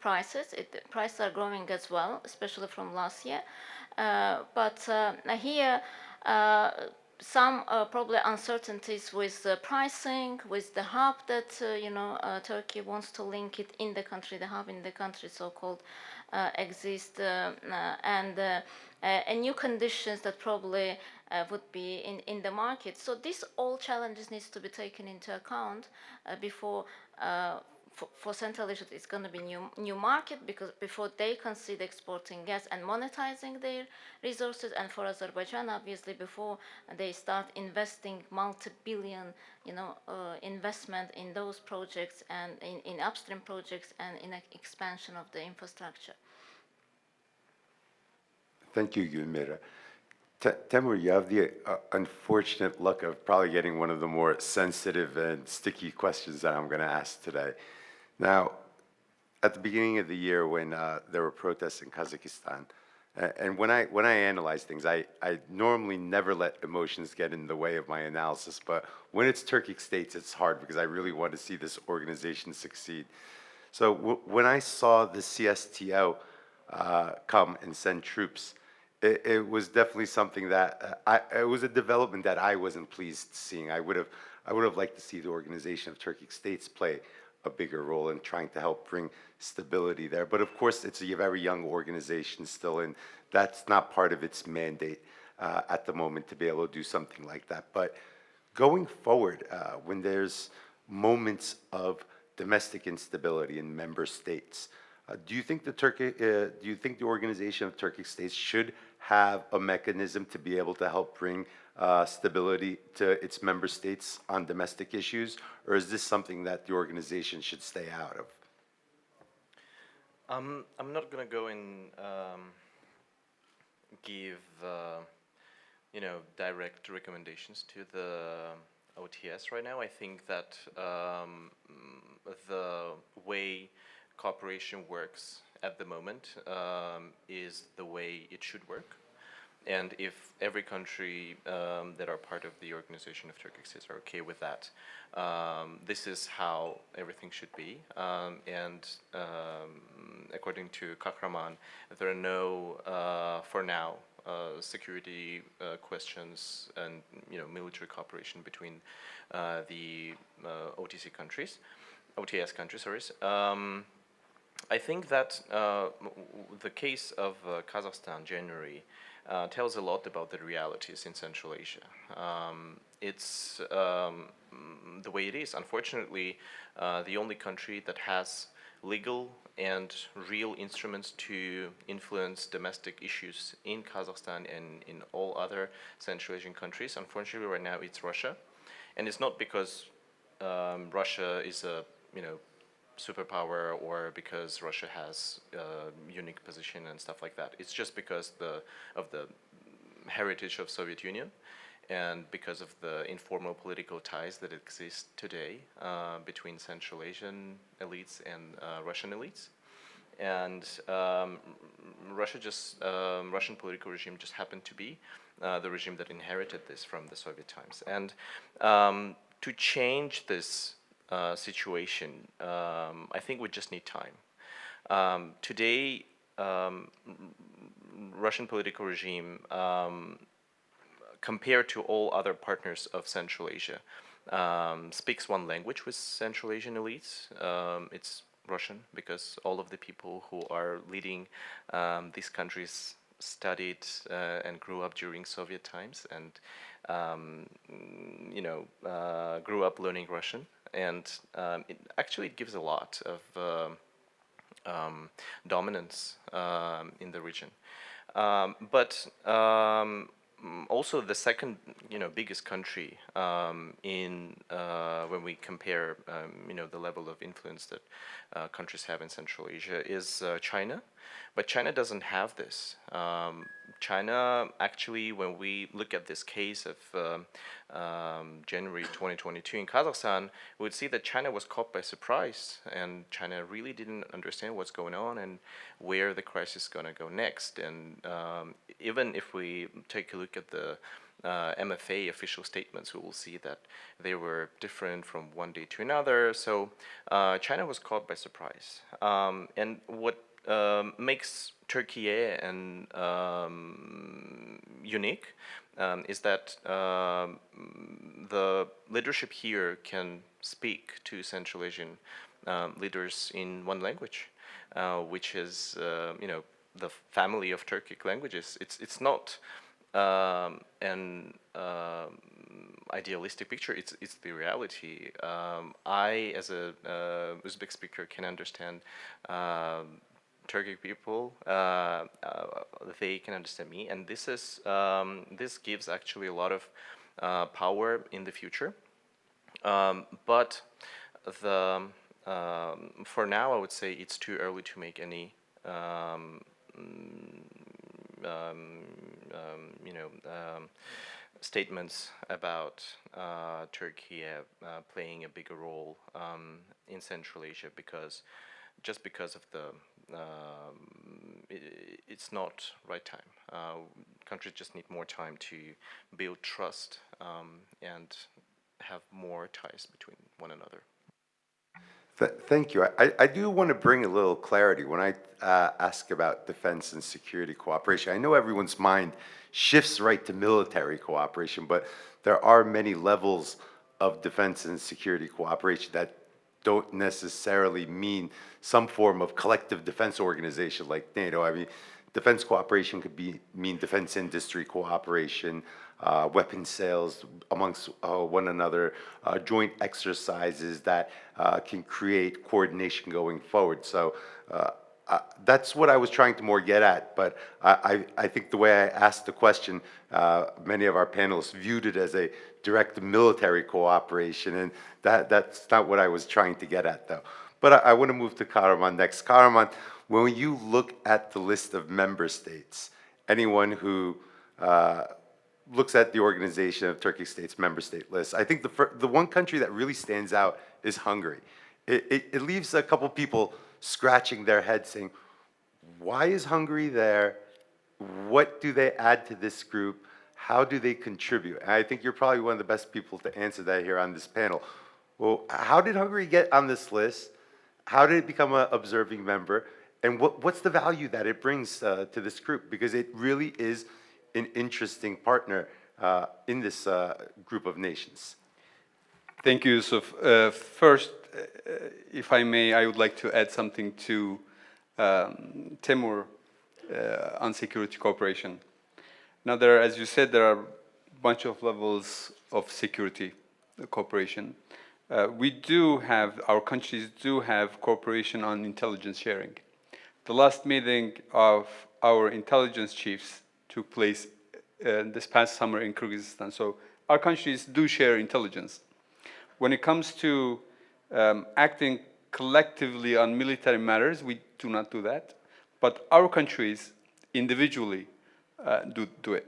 prices. Prices are growing as well, especially from last year. But here, some probably uncertainties with pricing, with the hub that Turkey wants to link it in the country, the hub in the country, so-called, exist, and new conditions that probably would be in the market. So these all challenges needs to be taken into account before. For Central Asia, it's going to be new market, because before they consider exporting gas and monetizing their resources, and for Azerbaijan, obviously, before they start investing multi-billion, investment in those projects and in upstream projects and in expansion of the infrastructure. Thank you, Gülmira. Temur, you have the unfortunate luck of probably getting one of the more sensitive and sticky questions that I'm going to ask today. Now, at the beginning of the year, when there were protests in Kazakhstan, and when I analyze things, I normally never let emotions get in the way of my analysis, but when it's Turkic states, it's hard because I really want to see this organization succeed. So when I saw the CSTO come and send troops, it was definitely something that it was a development that I wasn't pleased seeing. I would have liked to see the Organization of Turkic States play a bigger role in trying to help bring stability there. But of course, it's a very young organization still, and that's not part of its mandate at the moment to be able to do something like that. But going forward, when there's moments of domestic instability in member states, do you think the Organization of Turkic States should have a mechanism to be able to help bring stability to its member states on domestic issues, or is this something that the organization should stay out of? I'm not going to go and give direct recommendations to the OTS right now. I think that the way cooperation works at the moment is the way it should work. And if every country that are part of the Organization of Turkic States are okay with that, this is how everything should be. And according to Kahraman, there are no, for now, security questions and military cooperation between the OTS countries. Sorry. I think that the case of Kazakhstan, January, tells a lot about the realities in Central Asia. It's the way it is. Unfortunately, the only country that has legal and real instruments to influence domestic issues in Kazakhstan and in all other Central Asian countries, unfortunately, right now it's Russia. And it's not because Russia is a superpower or because Russia has a unique position and stuff like that. It's just because of the heritage of Soviet Union and because of the informal political ties that exist today between Central Asian elites and Russian elites. And Russian political regime just happened to be the regime that inherited this from the Soviet times. And to change this situation, I think we just need time. Today, Russian political regime, compared to all other partners of Central Asia, speaks one language with Central Asian elites. It's Russian, because all of the people who are leading these countries studied and grew up during Soviet times, and grew up learning Russian, and it gives a lot of dominance in the region. Also the second, biggest country in when we compare, the level of influence that countries have in Central Asia is China, but China doesn't have this. China actually, when we look at this case of January 2022 in Kazakhstan, we would see that China was caught by surprise, and China really didn't understand what's going on and where the crisis is going to go next. And even if we take a look at the MFA official statements, we will see that they were different from one day to another. So China was caught by surprise. And what makes Türkiye and unique is that the leadership here can speak to Central Asian leaders in one language, which is the family of Turkic languages. It's not an idealistic picture. It's the reality. I, as a Uzbek speaker, can understand Turkic people. They can understand me, and this gives actually a lot of power in the future. But for now, I would say it's too early to make any statements about Turkey playing a bigger role in Central Asia, because of the it's not right time. Countries just need more time to build trust and have more ties between one another. Thank you. I do want to bring a little clarity when I ask about defense and security cooperation. I know everyone's mind shifts right to military cooperation, but there are many levels of defense and security cooperation that don't necessarily mean some form of collective defense organization like NATO. I mean, defense cooperation could mean defense industry cooperation, weapon sales amongst one another, joint exercises that can create coordination going forward. So that's what I was trying to more get at, but I think the way I asked the question, many of our panelists viewed it as a direct military cooperation, and that's not what I was trying to get at, though. But I want to move to Kahraman next. Kahraman, when you look at the list of member states, anyone who looks at the Organization of Turkic States member state list, I think the one country that really stands out is Hungary. It leaves a couple people scratching their heads saying, why is Hungary there? What do they add to this group? How do they contribute? And I think you're probably one of the best people to answer that here on this panel. Well, how did Hungary get on this list? How did it become an observing member? And what's the value that it brings to this group? Because it really is an interesting partner in this group of nations. Thank you, Yusuf. First, if I may, I would like to add something to Temur on security cooperation. Now, as you said, there are a bunch of levels of security cooperation. Our countries do have cooperation on intelligence sharing. The last meeting of our intelligence chiefs took place this past summer in Kyrgyzstan. So our countries do share intelligence. When it comes to acting collectively on military matters, we do not do that. But our countries individually do it.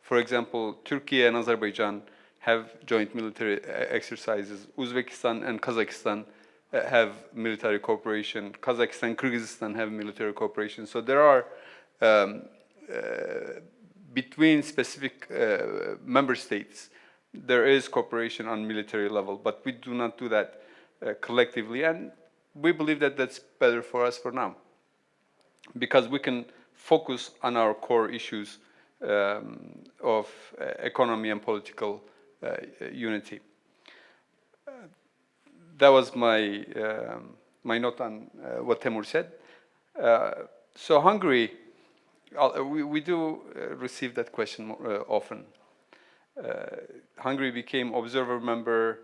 For example, Türkiye and Azerbaijan have joint military exercises. Uzbekistan and Kazakhstan have military cooperation. Kazakhstan and Kyrgyzstan have military cooperation. So there are, between specific member states, there is cooperation on military level, but we do not do that collectively. And we believe that that's better for us for now, because we can focus on our core issues of economy and political unity. That was my note on what Temur said. So Hungary we do receive that question often. Hungary became observer member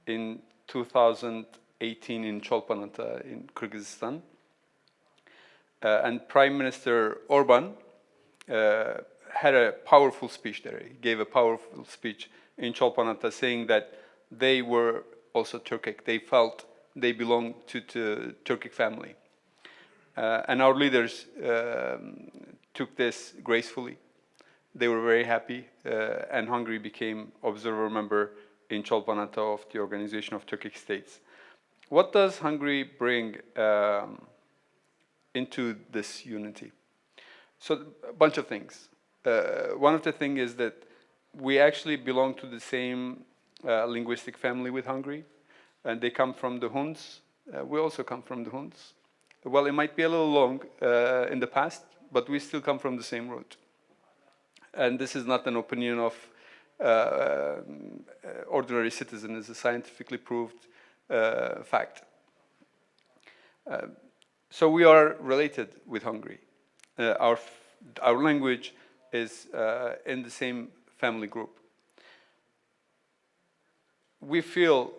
in 2018 in Cholpanata in Kyrgyzstan. And Prime Minister Orban had a powerful speech there. He gave a powerful speech in Cholpanata saying that they were also Turkic. They felt they belonged to Turkic family. And our leaders took this gracefully. They were very happy, and Hungary became observer member in Cholpanata of the Organization of Turkic States. What does Hungary bring into this unity? So a bunch of things. One of the things is that we actually belong to the same linguistic family with Hungary, and they come from the Huns. We also come from the Huns. Well, it might be a little long in the past, but we still come from the same root. And this is not an opinion of ordinary citizen, it's a scientifically proved fact. So we are related with Hungary. Our language is in the same family group. We feel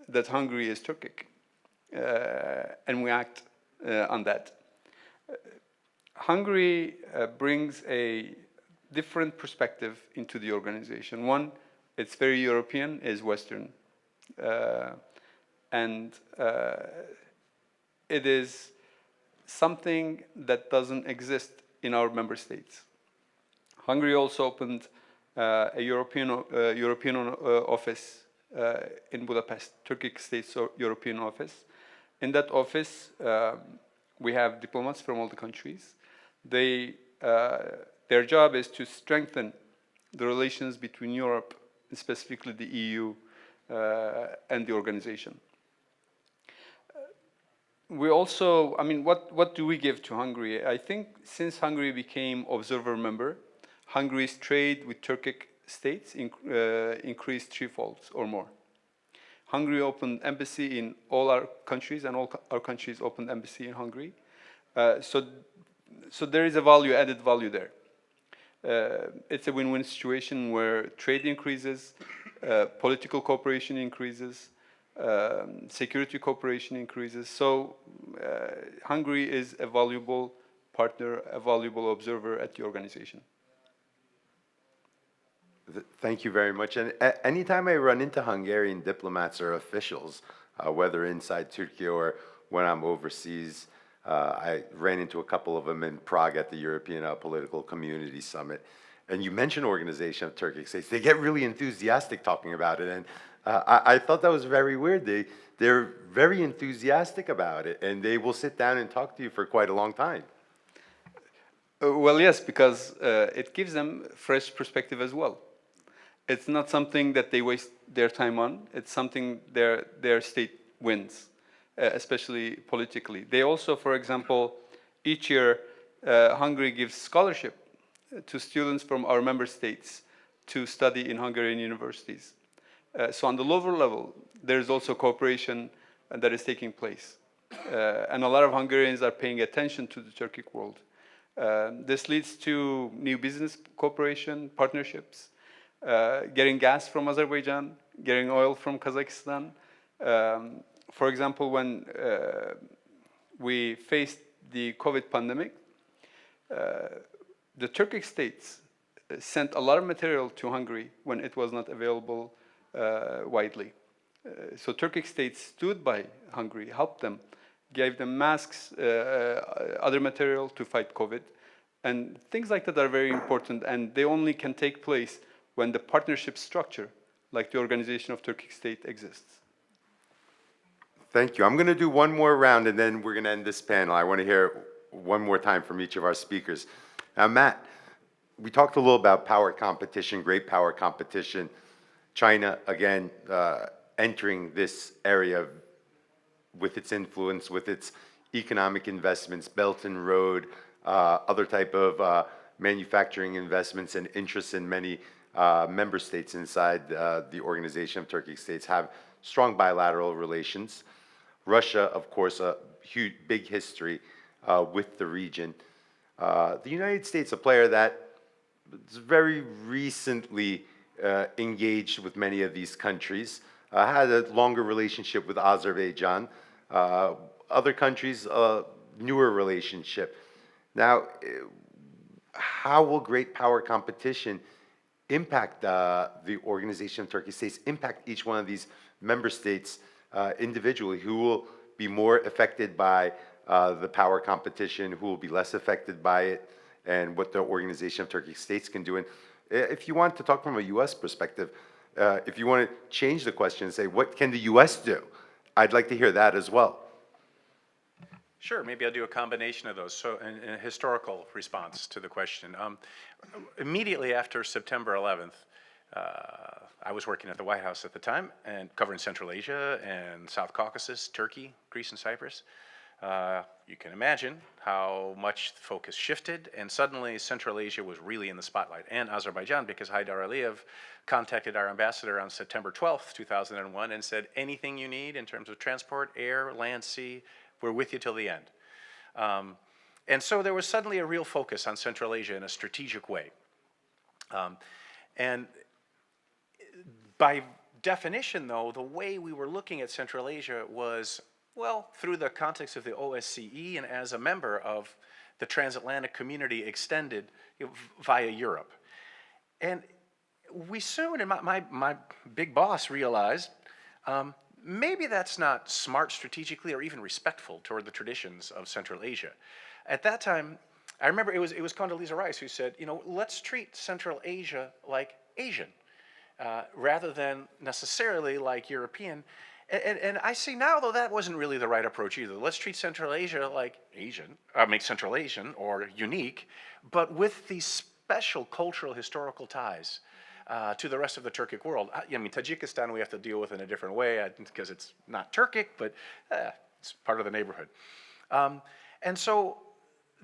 that Hungary is Turkic, and we act on that. Hungary brings a different perspective into the organization. One, it's very European, is Western. And it is something that doesn't exist in our member states. Hungary also opened a European office in Budapest, Turkic States European office. In that office, we have diplomats from all the countries. Their job is to strengthen the relations between Europe, and specifically the EU, and the organization. We also, I mean, what do we give to Hungary? I think since Hungary became observer member, Hungary's trade with Turkic states increased threefold or more. Hungary opened embassy in all our countries, and all our countries opened embassy in Hungary. So there is a added value there. It's a win-win situation where trade increases, political cooperation increases, security cooperation increases. So Hungary is a valuable partner, a valuable observer at the organization. Thank you very much. And anytime I run into Hungarian diplomats or officials, whether inside Turkey or when I'm overseas, I ran into a couple of them in Prague at the European Political Community Summit. And you mentioned Organization of Turkic States. They get really enthusiastic talking about it. And I thought that was very weird. They're very enthusiastic about it. And they will sit down and talk to you for quite a long time. Well, yes, because it gives them fresh perspective as well. It's not something that they waste their time on. It's something their state wins, especially politically. They also, for example, each year, Hungary gives scholarship to students from our member states to study in Hungarian universities. So on the lower level, there's also cooperation that is taking place. And a lot of Hungarians are paying attention to the Turkic world. This leads to new business cooperation, partnerships, getting gas from Azerbaijan, getting oil from Kazakhstan. For example, when we faced the COVID pandemic, the Turkic states sent a lot of material to Hungary when it was not available widely. So Turkic states stood by Hungary, helped them, gave them masks, other material to fight COVID. And things like that are very important, and they only can take place when the partnership structure, like the Organization of Turkic States, exists. Thank you. I'm going to do one more round, and then we're going to end this panel. I want to hear one more time from each of our speakers. Now, Matt, we talked a little about power competition, great power competition. China, again, entering this area with its influence, with its economic investments, Belt and Road, other type of manufacturing investments and interests in many member states inside the Organization of Turkic States have strong bilateral relations. Russia, of course, a huge, big history with the region. The United States, a player that is very recently engaged with many of these countries, had a longer relationship with Azerbaijan. Other countries, newer relationship. Now, how will great power competition impact the Organization of Turkic States, impact each one of these member states individually? Who will be more affected by the power competition, who will be less affected by it, and what the Organization of Turkic States can do? And if you want to talk from a U.S. perspective, if you want to change the question and say, what can the U.S. do? I'd like to hear that as well. Sure, maybe I'll do a combination of those. So, a historical response to the question. Immediately after September 11th, I was working at the White House at the time and covering Central Asia and South Caucasus, Turkey, Greece, and Cyprus. You can imagine how much the focus shifted, and suddenly Central Asia was really in the spotlight, and Azerbaijan, because Haydar Aliyev contacted our ambassador on September 12th, 2001, and said, anything you need in terms of transport, air, land, sea, we're with you till the end. And so there was suddenly a real focus on Central Asia in a strategic way. And by definition, though, the way we were looking at Central Asia was, well, through the context of the OSCE and as a member of the transatlantic community extended via Europe. And we soon, and my big boss realized, maybe that's not smart strategically or even respectful toward the traditions of Central Asia. At that time, I remember it was Condoleezza Rice who said, let's treat Central Asia like Asian, rather than necessarily like European. And I see now, though, that wasn't really the right approach either. Let's treat Central Asia like Asian, make Central Asian or unique, but with these special cultural, historical ties to the rest of the Turkic world. I mean, Tajikistan we have to deal with in a different way because it's not Turkic, but it's part of the neighborhood. And so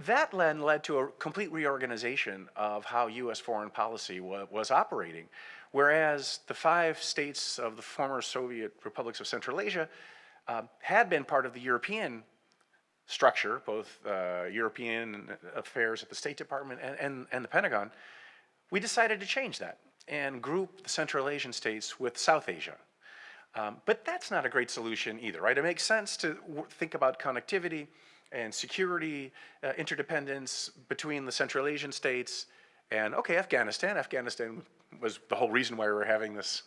that then led to a complete reorganization of how U.S. foreign policy was operating. Whereas the 5 states of the former Soviet republics of Central Asia had been part of the European structure, both European affairs at the State Department and the Pentagon, we decided to change that and group the Central Asian states with South Asia. But that's not a great solution either, right? It makes sense to think about connectivity and security, interdependence between the Central Asian states and, okay, Afghanistan. Afghanistan was the whole reason why we were having this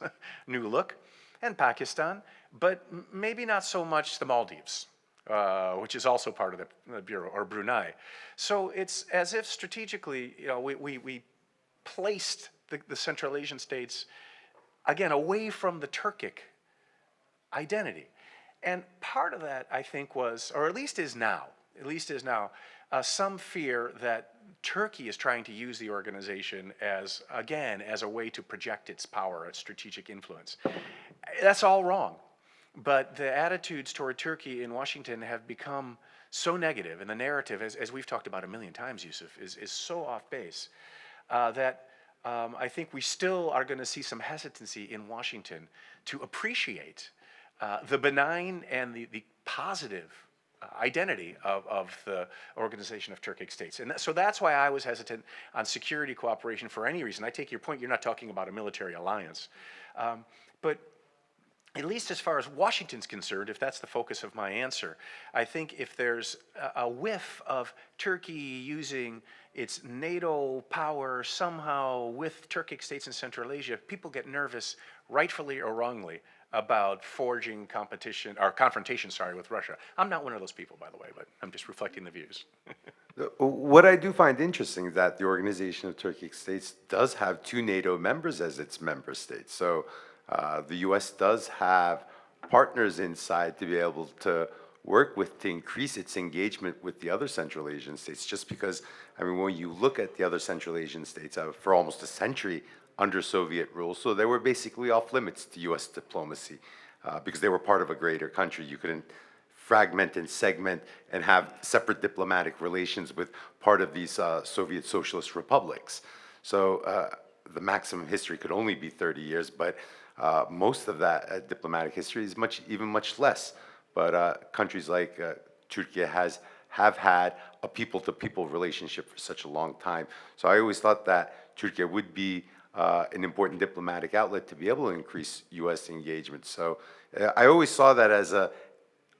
new look, and Pakistan, but maybe not so much the Maldives, which is also part of the Bureau, or Brunei. So it's as if strategically, we placed the Central Asian states, again, away from the Turkic identity. And part of that, I think, was, or at least is now, some fear that Turkey is trying to use the organization as, again, as a way to project its power, its strategic influence. That's all wrong. But the attitudes toward Turkey in Washington have become so negative, and the narrative, as we've talked about a million times, Yusuf, is so off base, that I think we still are going to see some hesitancy in Washington to appreciate the benign and the positive identity of the Organization of Turkic States. And so that's why I was hesitant on security cooperation for any reason. I take your point, you're not talking about a military alliance. But at least as far as Washington's concerned, if that's the focus of my answer, I think if there's a whiff of Turkey using its NATO power somehow with Turkic states in Central Asia, people get nervous, rightfully or wrongly, about forging competition or confrontation, with Russia. I'm not one of those people, by the way, but I'm just reflecting the views. What I do find interesting is that the Organization of Turkic States does have 2 NATO members as its member states. So the U.S. does have partners inside to be able to work with to increase its engagement with the other Central Asian states. Just because, I mean, when you look at the other Central Asian states for almost a century under Soviet rule, so they were basically off limits to U.S. diplomacy because they were part of a greater country. You couldn't fragment and segment and have separate diplomatic relations with part of these Soviet socialist republics. So the maximum history could only be 30 years, but most of that diplomatic history is even much less. But countries like Türkiye has have had a people-to-people relationship for such a long time. So I always thought that Turkey would be an important diplomatic outlet to be able to increase U.S. engagement. So I always saw that as a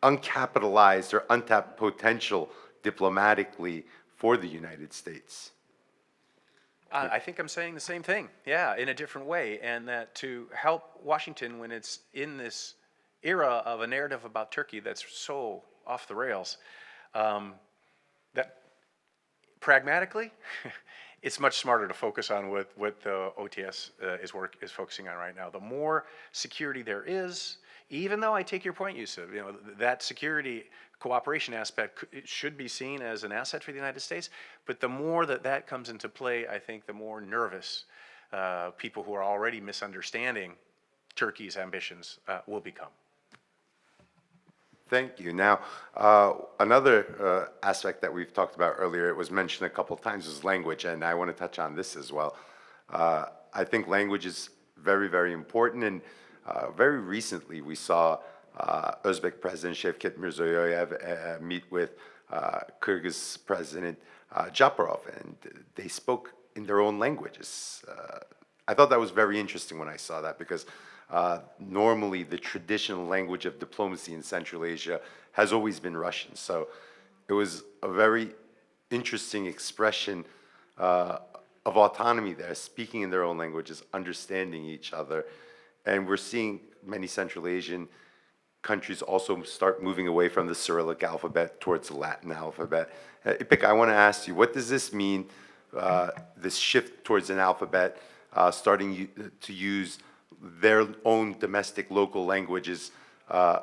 uncapitalized or untapped potential diplomatically for the United States. I think I'm saying the same thing, yeah, in a different way, and that to help Washington when it's in this era of a narrative about Turkey that's so off the rails, that pragmatically, it's much smarter to focus on what the OTS is focusing on right now. The more security there is, even though I take your point, Yusuf, you know, that security cooperation aspect it should be seen as an asset for the United States, but the more that that comes into play, I think the more nervous people who are already misunderstanding Turkey's ambitions will become. Thank you. Now, another aspect that we've talked about earlier, it was mentioned a couple of times, is language, and I want to touch on this as well. I think language is very, very important, and very recently we saw Uzbek President Shavkat Mirziyoyev meet with Kyrgyz President Japarov, and they spoke in their own languages. I thought that was very interesting when I saw that, because normally the traditional language of diplomacy in Central Asia has always been Russian. So it was a very interesting expression of autonomy there, speaking in their own languages, understanding each other. And we're seeing many Central Asian countries also start moving away from the Cyrillic alphabet towards the Latin alphabet. Ipek, I want to ask you, what does this mean, this shift towards an alphabet, starting to use their own domestic local languages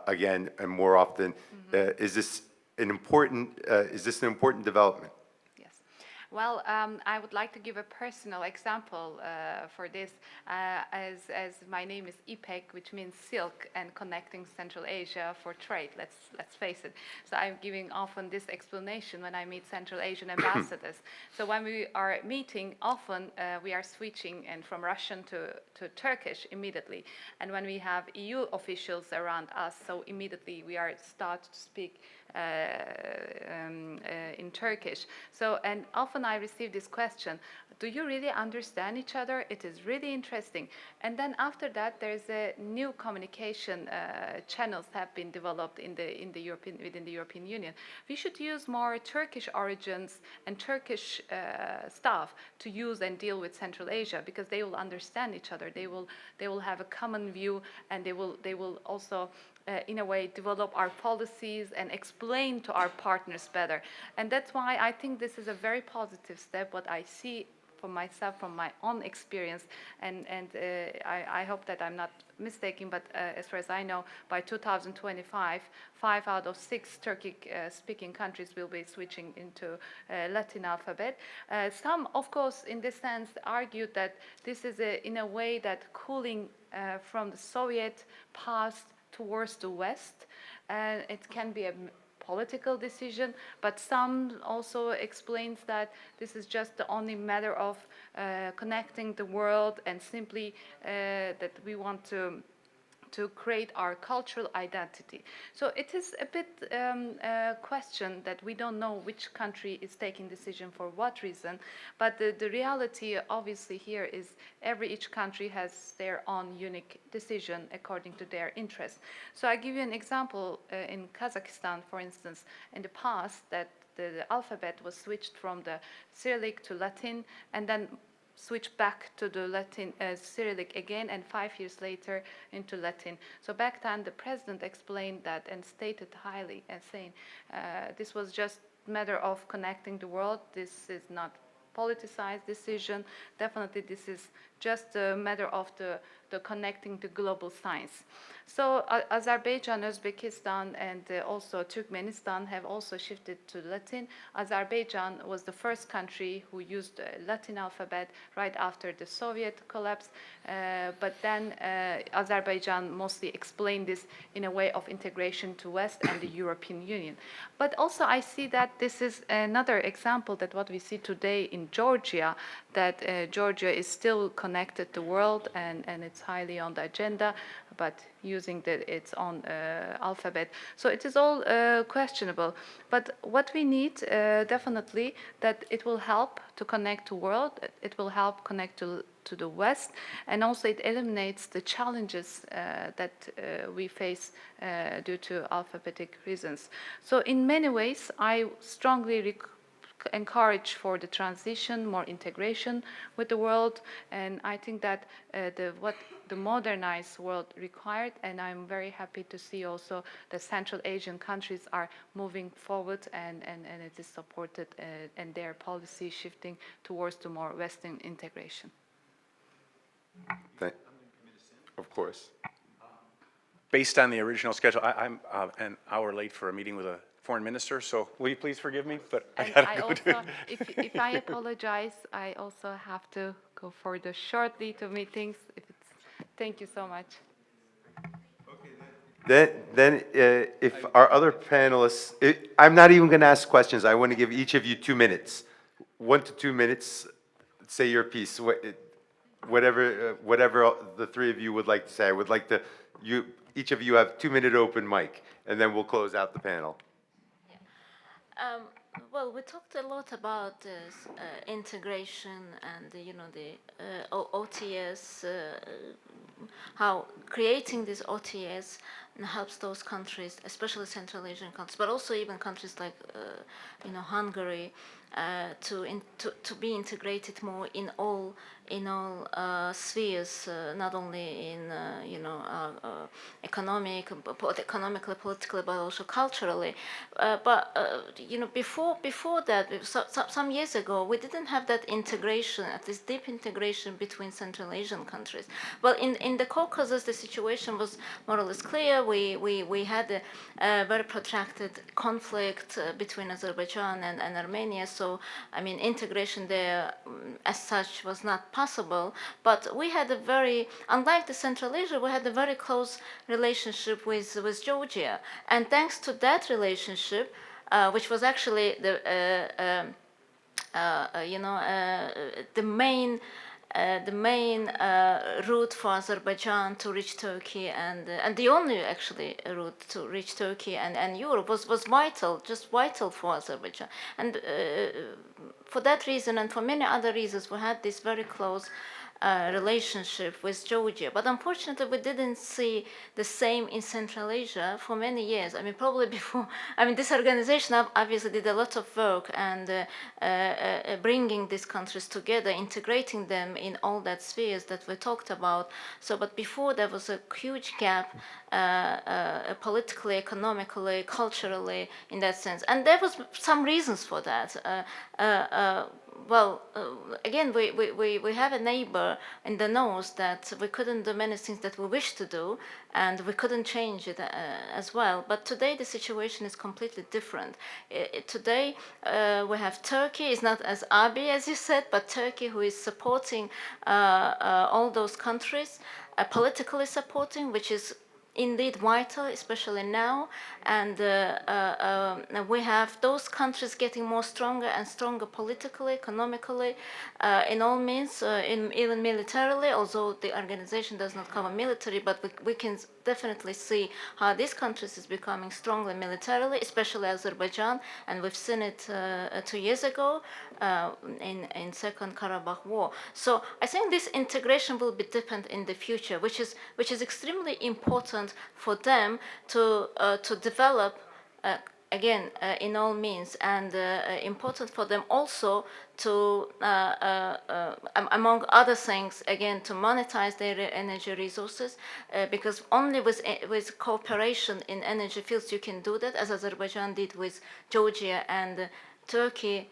again and more often? Is this an important development? Well, I would like to give a personal example for this, as my name is Ipek, which means silk and connecting Central Asia for trade. Let's face it. So I'm giving often this explanation when I meet Central Asian ambassadors. So when we are meeting, often we are switching and from Russian to Turkish immediately. And when we have EU officials around us, so immediately we start to speak in Turkish. So, and often I receive this question, do you really understand each other? It is really interesting. And then after that, there's a new communication channels have been developed within the European Union. We should use more Turkish origins and Turkish staff to use and deal with Central Asia, because they will understand each other. They will have a common view, and they will also in a way develop our policies and explain to our partners better. And that's why I think this is a very positive step, what I see for myself from my own experience, and I hope that I'm not mistaken, but as far as I know, by 2025, 5 out of 6 Turkic speaking countries will be switching into Latin alphabet. Some, of course, in this sense, argued that this is in a way that cooling from the Soviet past towards the West, and it can be a political decision, but some also explains that this is just the only matter of connecting the world, and simply that we want to create our cultural identity. So it is a bit a question that we don't know which country is taking decision for what reason, but the reality obviously here is each country has their own unique decision according to their interests. So I give you an example in Kazakhstan, for instance, in the past that the alphabet was switched from the Cyrillic to Latin, and then switched back to the Latin Cyrillic again, and 5 years later into Latin. So back then the president explained that and stated highly and saying this was just a matter of connecting the world. This is not politicized decision. Definitely this is just a matter of the connecting the global science. So Azerbaijan, Uzbekistan, and also Turkmenistan have also shifted to Latin. Azerbaijan was the first country who used Latin alphabet right after the Soviet collapse, but then Azerbaijan mostly explained this in a way of integration to West and the European Union. But also I see that this is another example that what we see today in Georgia, that Georgia is still connected to the world, and it's highly on the agenda, but using its own alphabet. So it is all questionable. But what we need definitely that it will help to connect to world. It will help connect to the West, and also it eliminates the challenges that we face due to alphabetic reasons. So in many ways, I strongly encourage for the transition, more integration with the world, and I think that what the modernized world required, and I'm very happy to see also the Central Asian countries are moving forward, and it is supported, and their policy shifting towards the more Western integration. Of course. Based on the original schedule, I'm an hour late for a meeting with a foreign minister, so will you please forgive me? But I And gotta I go also, if I apologize, I also have to go for the shortly to meetings. Thank you so much. Then if our other panelists, I'm not even going to ask questions. I want to give each of you 2 minutes, 1 to 2 minutes. Say your piece, whatever the three of you would like to say. I would like to, each of you have 2-minute open mic, and then we'll close out the panel. Well, we talked a lot about this integration and the OTS, how creating this OTS helps those countries, especially Central Asian countries, but also even countries like Hungary, to be integrated more in all spheres, not only in economically, politically, but also culturally. Before that, some years ago, we didn't have that integration, at least deep integration between Central Asian countries. Well, in the Caucasus, the situation was more or less clear. We had a very protracted conflict between Azerbaijan and Armenia. So, I mean, integration there as such was not possible. But we had unlike the Central Asia, we had a very close relationship with Georgia. And thanks to that relationship, which was actually the main route for Azerbaijan to reach Turkey, and the only actually route to reach Turkey and Europe was vital for Azerbaijan. And for that reason and for many other reasons, we had this very close relationship with Georgia. But unfortunately, we didn't see the same in Central Asia for many years. I mean, probably before. I mean, this organization obviously did a lot of work and bringing these countries together, integrating them in all that spheres that we talked about. So, but before there was a huge gap, politically, economically, culturally, in that sense, and there was some reasons for that. Again, we have a neighbor in the north that we couldn't do many things that we wished to do, and we couldn't change it as well. But today the situation is completely different. Today we have Turkey. It's not as Abi as you said, but Turkey, who is supporting all those countries, politically supporting, which is indeed vital, especially now, and we have those countries getting more stronger and stronger politically, economically, in all means, even militarily, although the organization does not cover military, but we can definitely see how these countries is becoming stronger militarily, especially Azerbaijan, and we've seen it 2 years ago in Second Karabakh War. So I think this integration will be deepened in the future, which is extremely important for them to develop again in all means, and important for them also to among other things, again, to monetize their energy resources, because only with cooperation in energy fields you can do that, as Azerbaijan did with Georgia and Turkey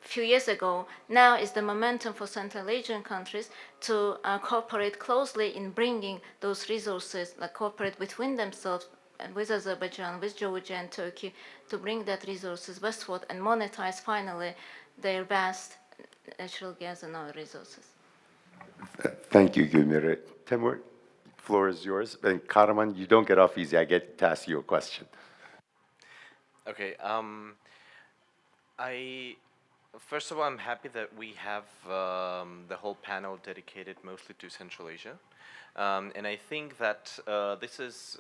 few years ago. Now is the momentum for Central Asian countries to cooperate closely in bringing those resources, like cooperate between themselves and with Azerbaijan, with Georgia and Turkey, to bring that resources westward and monetize finally their vast natural gas and oil resources. Thank you, Gülmire. Temur, floor is yours. And Karaman, you don't get off easy. I get to ask you a question. Okay. First of all, I'm happy that we have the whole panel panel dedicated mostly to Central Asia. And I think that this is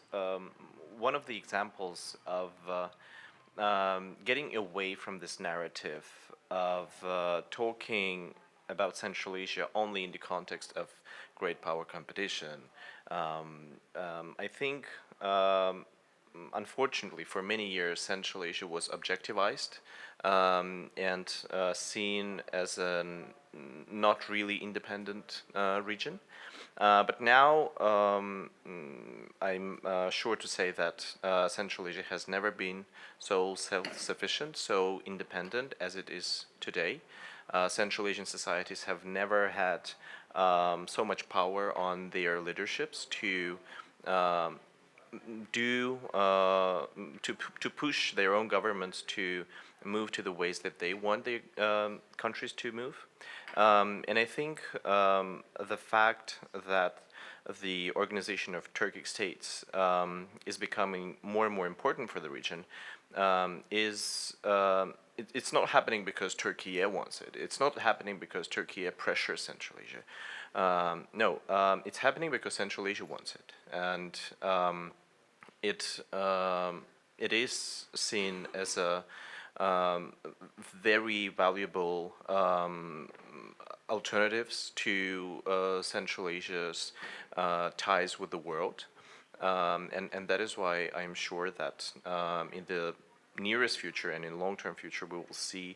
one of the examples of getting away from this narrative of talking about Central Asia only in the context of great power competition. I think, unfortunately, for many years, Central Asia was objectivized and seen as a not really independent region. But now I'm sure to say that Central Asia has never been so self-sufficient, so independent as it is today. Central Asian societies have never had so much power on their leaderships to to push their own governments to move to the ways that they want their countries to move. And I think the fact that the Organisation of Turkic States is becoming more and more important for the region it's not happening because Türkiye wants it. It's not happening because Türkiye pressures Central Asia. No, it's happening because Central Asia wants it. And it is seen as a very valuable alternatives to Central Asia's ties with the world. And that is why I'm sure that in the nearest future and in long-term future, we will see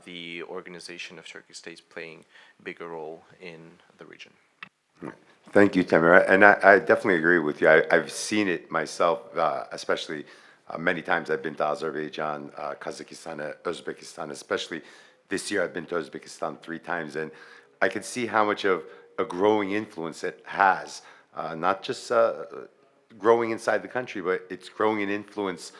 the Organization of Turkic States playing a bigger role in the region. Thank you, Temur. And I definitely agree with you. I've seen it myself, especially many times I've been to Azerbaijan, Kazakhstan, Uzbekistan, especially this year I've been to Uzbekistan 3 times, and I can see how much of a growing influence it has, not just growing inside the country, but it's growing in influence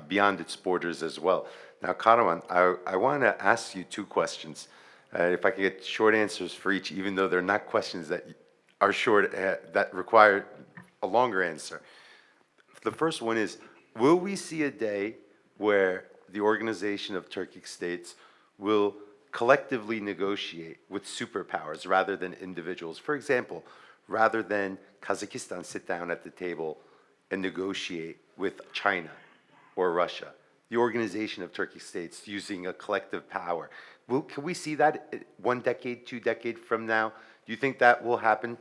beyond its borders as well. Now, Karaman, I want to ask you 2 questions. If I could get short answers for each, even though they're not questions that are short, that require a longer answer. The first one is, will we see a day where the Organization of Turkic States will collectively negotiate with superpowers rather than individuals? For example, rather than Kazakhstan sit down at the table and negotiate with China or Russia, the Organization of Turkic States using a collective power. Can we see that 1 decade, 2 decades from now? Do you think that will happen?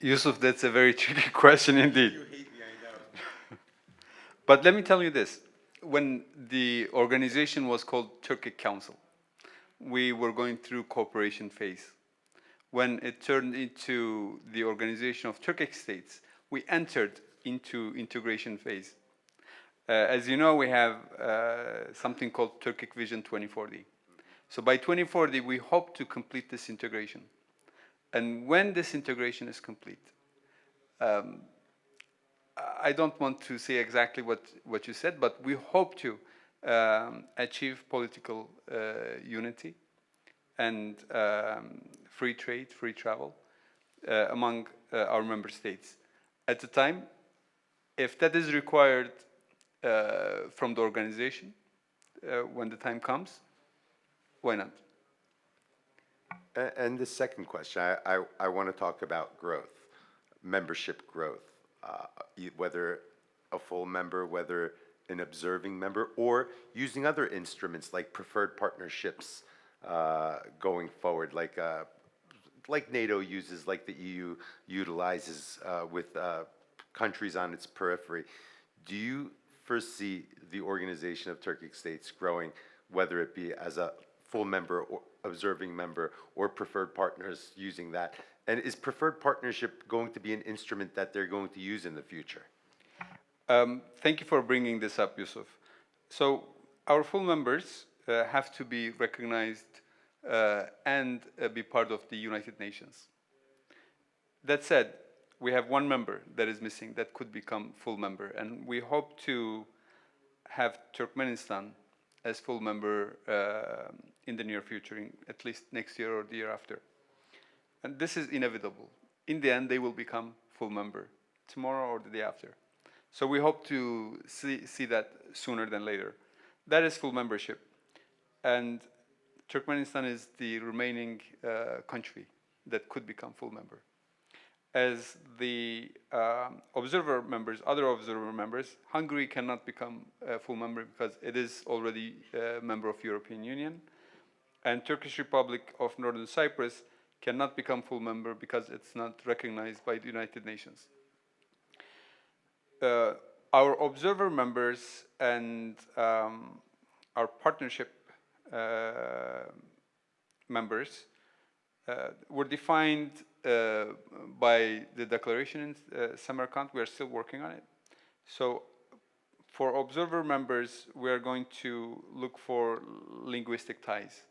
Yusuf, that's a very tricky question indeed. You hate me, I know. But let me tell you this. When the organization was called Turkic Council, we were going through cooperation phase. When it turned into the Organization of Turkic States, we entered into integration phase. As you know, we have something called Turkic Vision 2040. So by 2040, we hope to complete this integration. And when this integration is complete, I don't want to say exactly what you said, but we hope to achieve political unity and free trade, free travel among our member states. At the time, if that is required from the organization, when the time comes, why not? And the second question, I want to talk about growth, membership growth, whether a full member, whether an observing member, or using other instruments like preferred partnerships going forward, like NATO uses, like the EU utilizes with countries on its periphery. Do you foresee the Organization of Turkic States growing, whether it be as a full member or observing member or preferred partners using that? And is preferred partnership going to be an instrument that they're going to use in the future? Thank you for bringing this up, Yusuf. So our full members have to be recognized and be part of the United Nations. That said, we have 1 member that is missing that could become full member, and we hope to have Turkmenistan as full member in the near future, at least next year or the year after. And this is inevitable. In the end, they will become full member tomorrow or the day after. So we hope to see that sooner than later. That is full membership. And Turkmenistan is the remaining country that could become full member. As the observer members, other observer members, Hungary cannot become a full member because it is already a member of European Union, and Turkish Republic of Northern Cyprus cannot become full member because it's not recognized by the United Nations. Our observer members and our partnership members were defined by the declaration in Samarkand. We are still working on it. So for observer members, we are going to look for linguistic ties.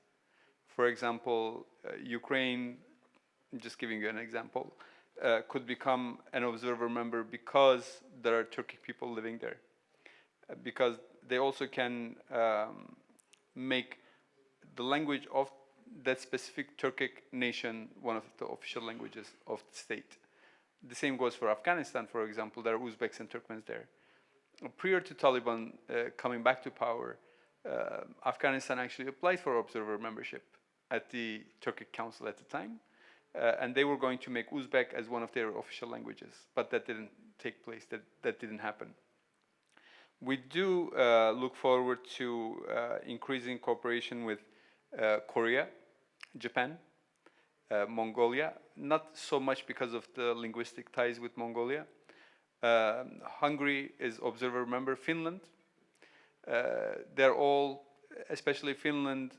For example, Ukraine, just giving you an example, could become an observer member because there are Turkic people living there. Because they also can make the language of that specific Turkic nation one of the official languages of the state. The same goes for Afghanistan, for example. There are Uzbeks and Turkmens there. Prior to Taliban coming back to power, Afghanistan actually applied for observer membership at the Turkic Council at the time. And they were going to make Uzbek as one of their official languages, but that didn't take place, that didn't happen. We do look forward to increasing cooperation with Korea, Japan, Mongolia, not so much because of the linguistic ties with Mongolia. Hungary is observer member, Finland. They're all, especially Finland,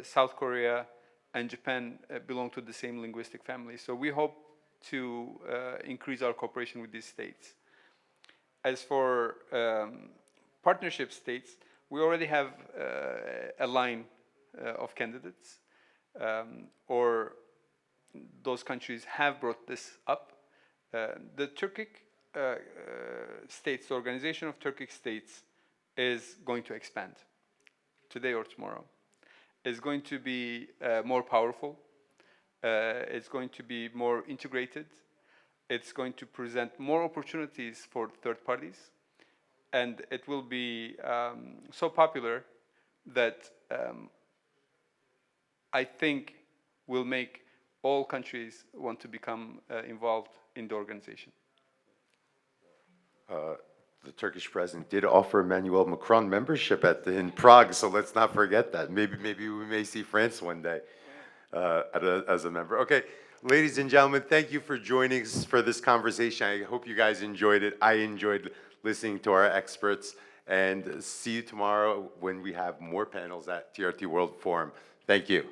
South Korea, and Japan belong to the same linguistic family. So we hope to increase our cooperation with these states. As for partnership states, we already have a line of candidates, or those countries have brought this up. The Turkic states, the Organisation of Turkic States, is going to expand today or tomorrow. It's going to be more powerful. It's going to be more integrated. It's going to present more opportunities for third parties. And it will be so popular that I think will make all countries want to become involved in the organization. The Turkish president did offer Emmanuel Macron membership in Prague, so let's not forget that. Maybe we may see France one day as a member. Okay, ladies and gentlemen, thank you for joining us for this conversation. I hope you guys enjoyed it. I enjoyed listening to our experts, and see you tomorrow when we have more panels at TRT World Forum. Thank you.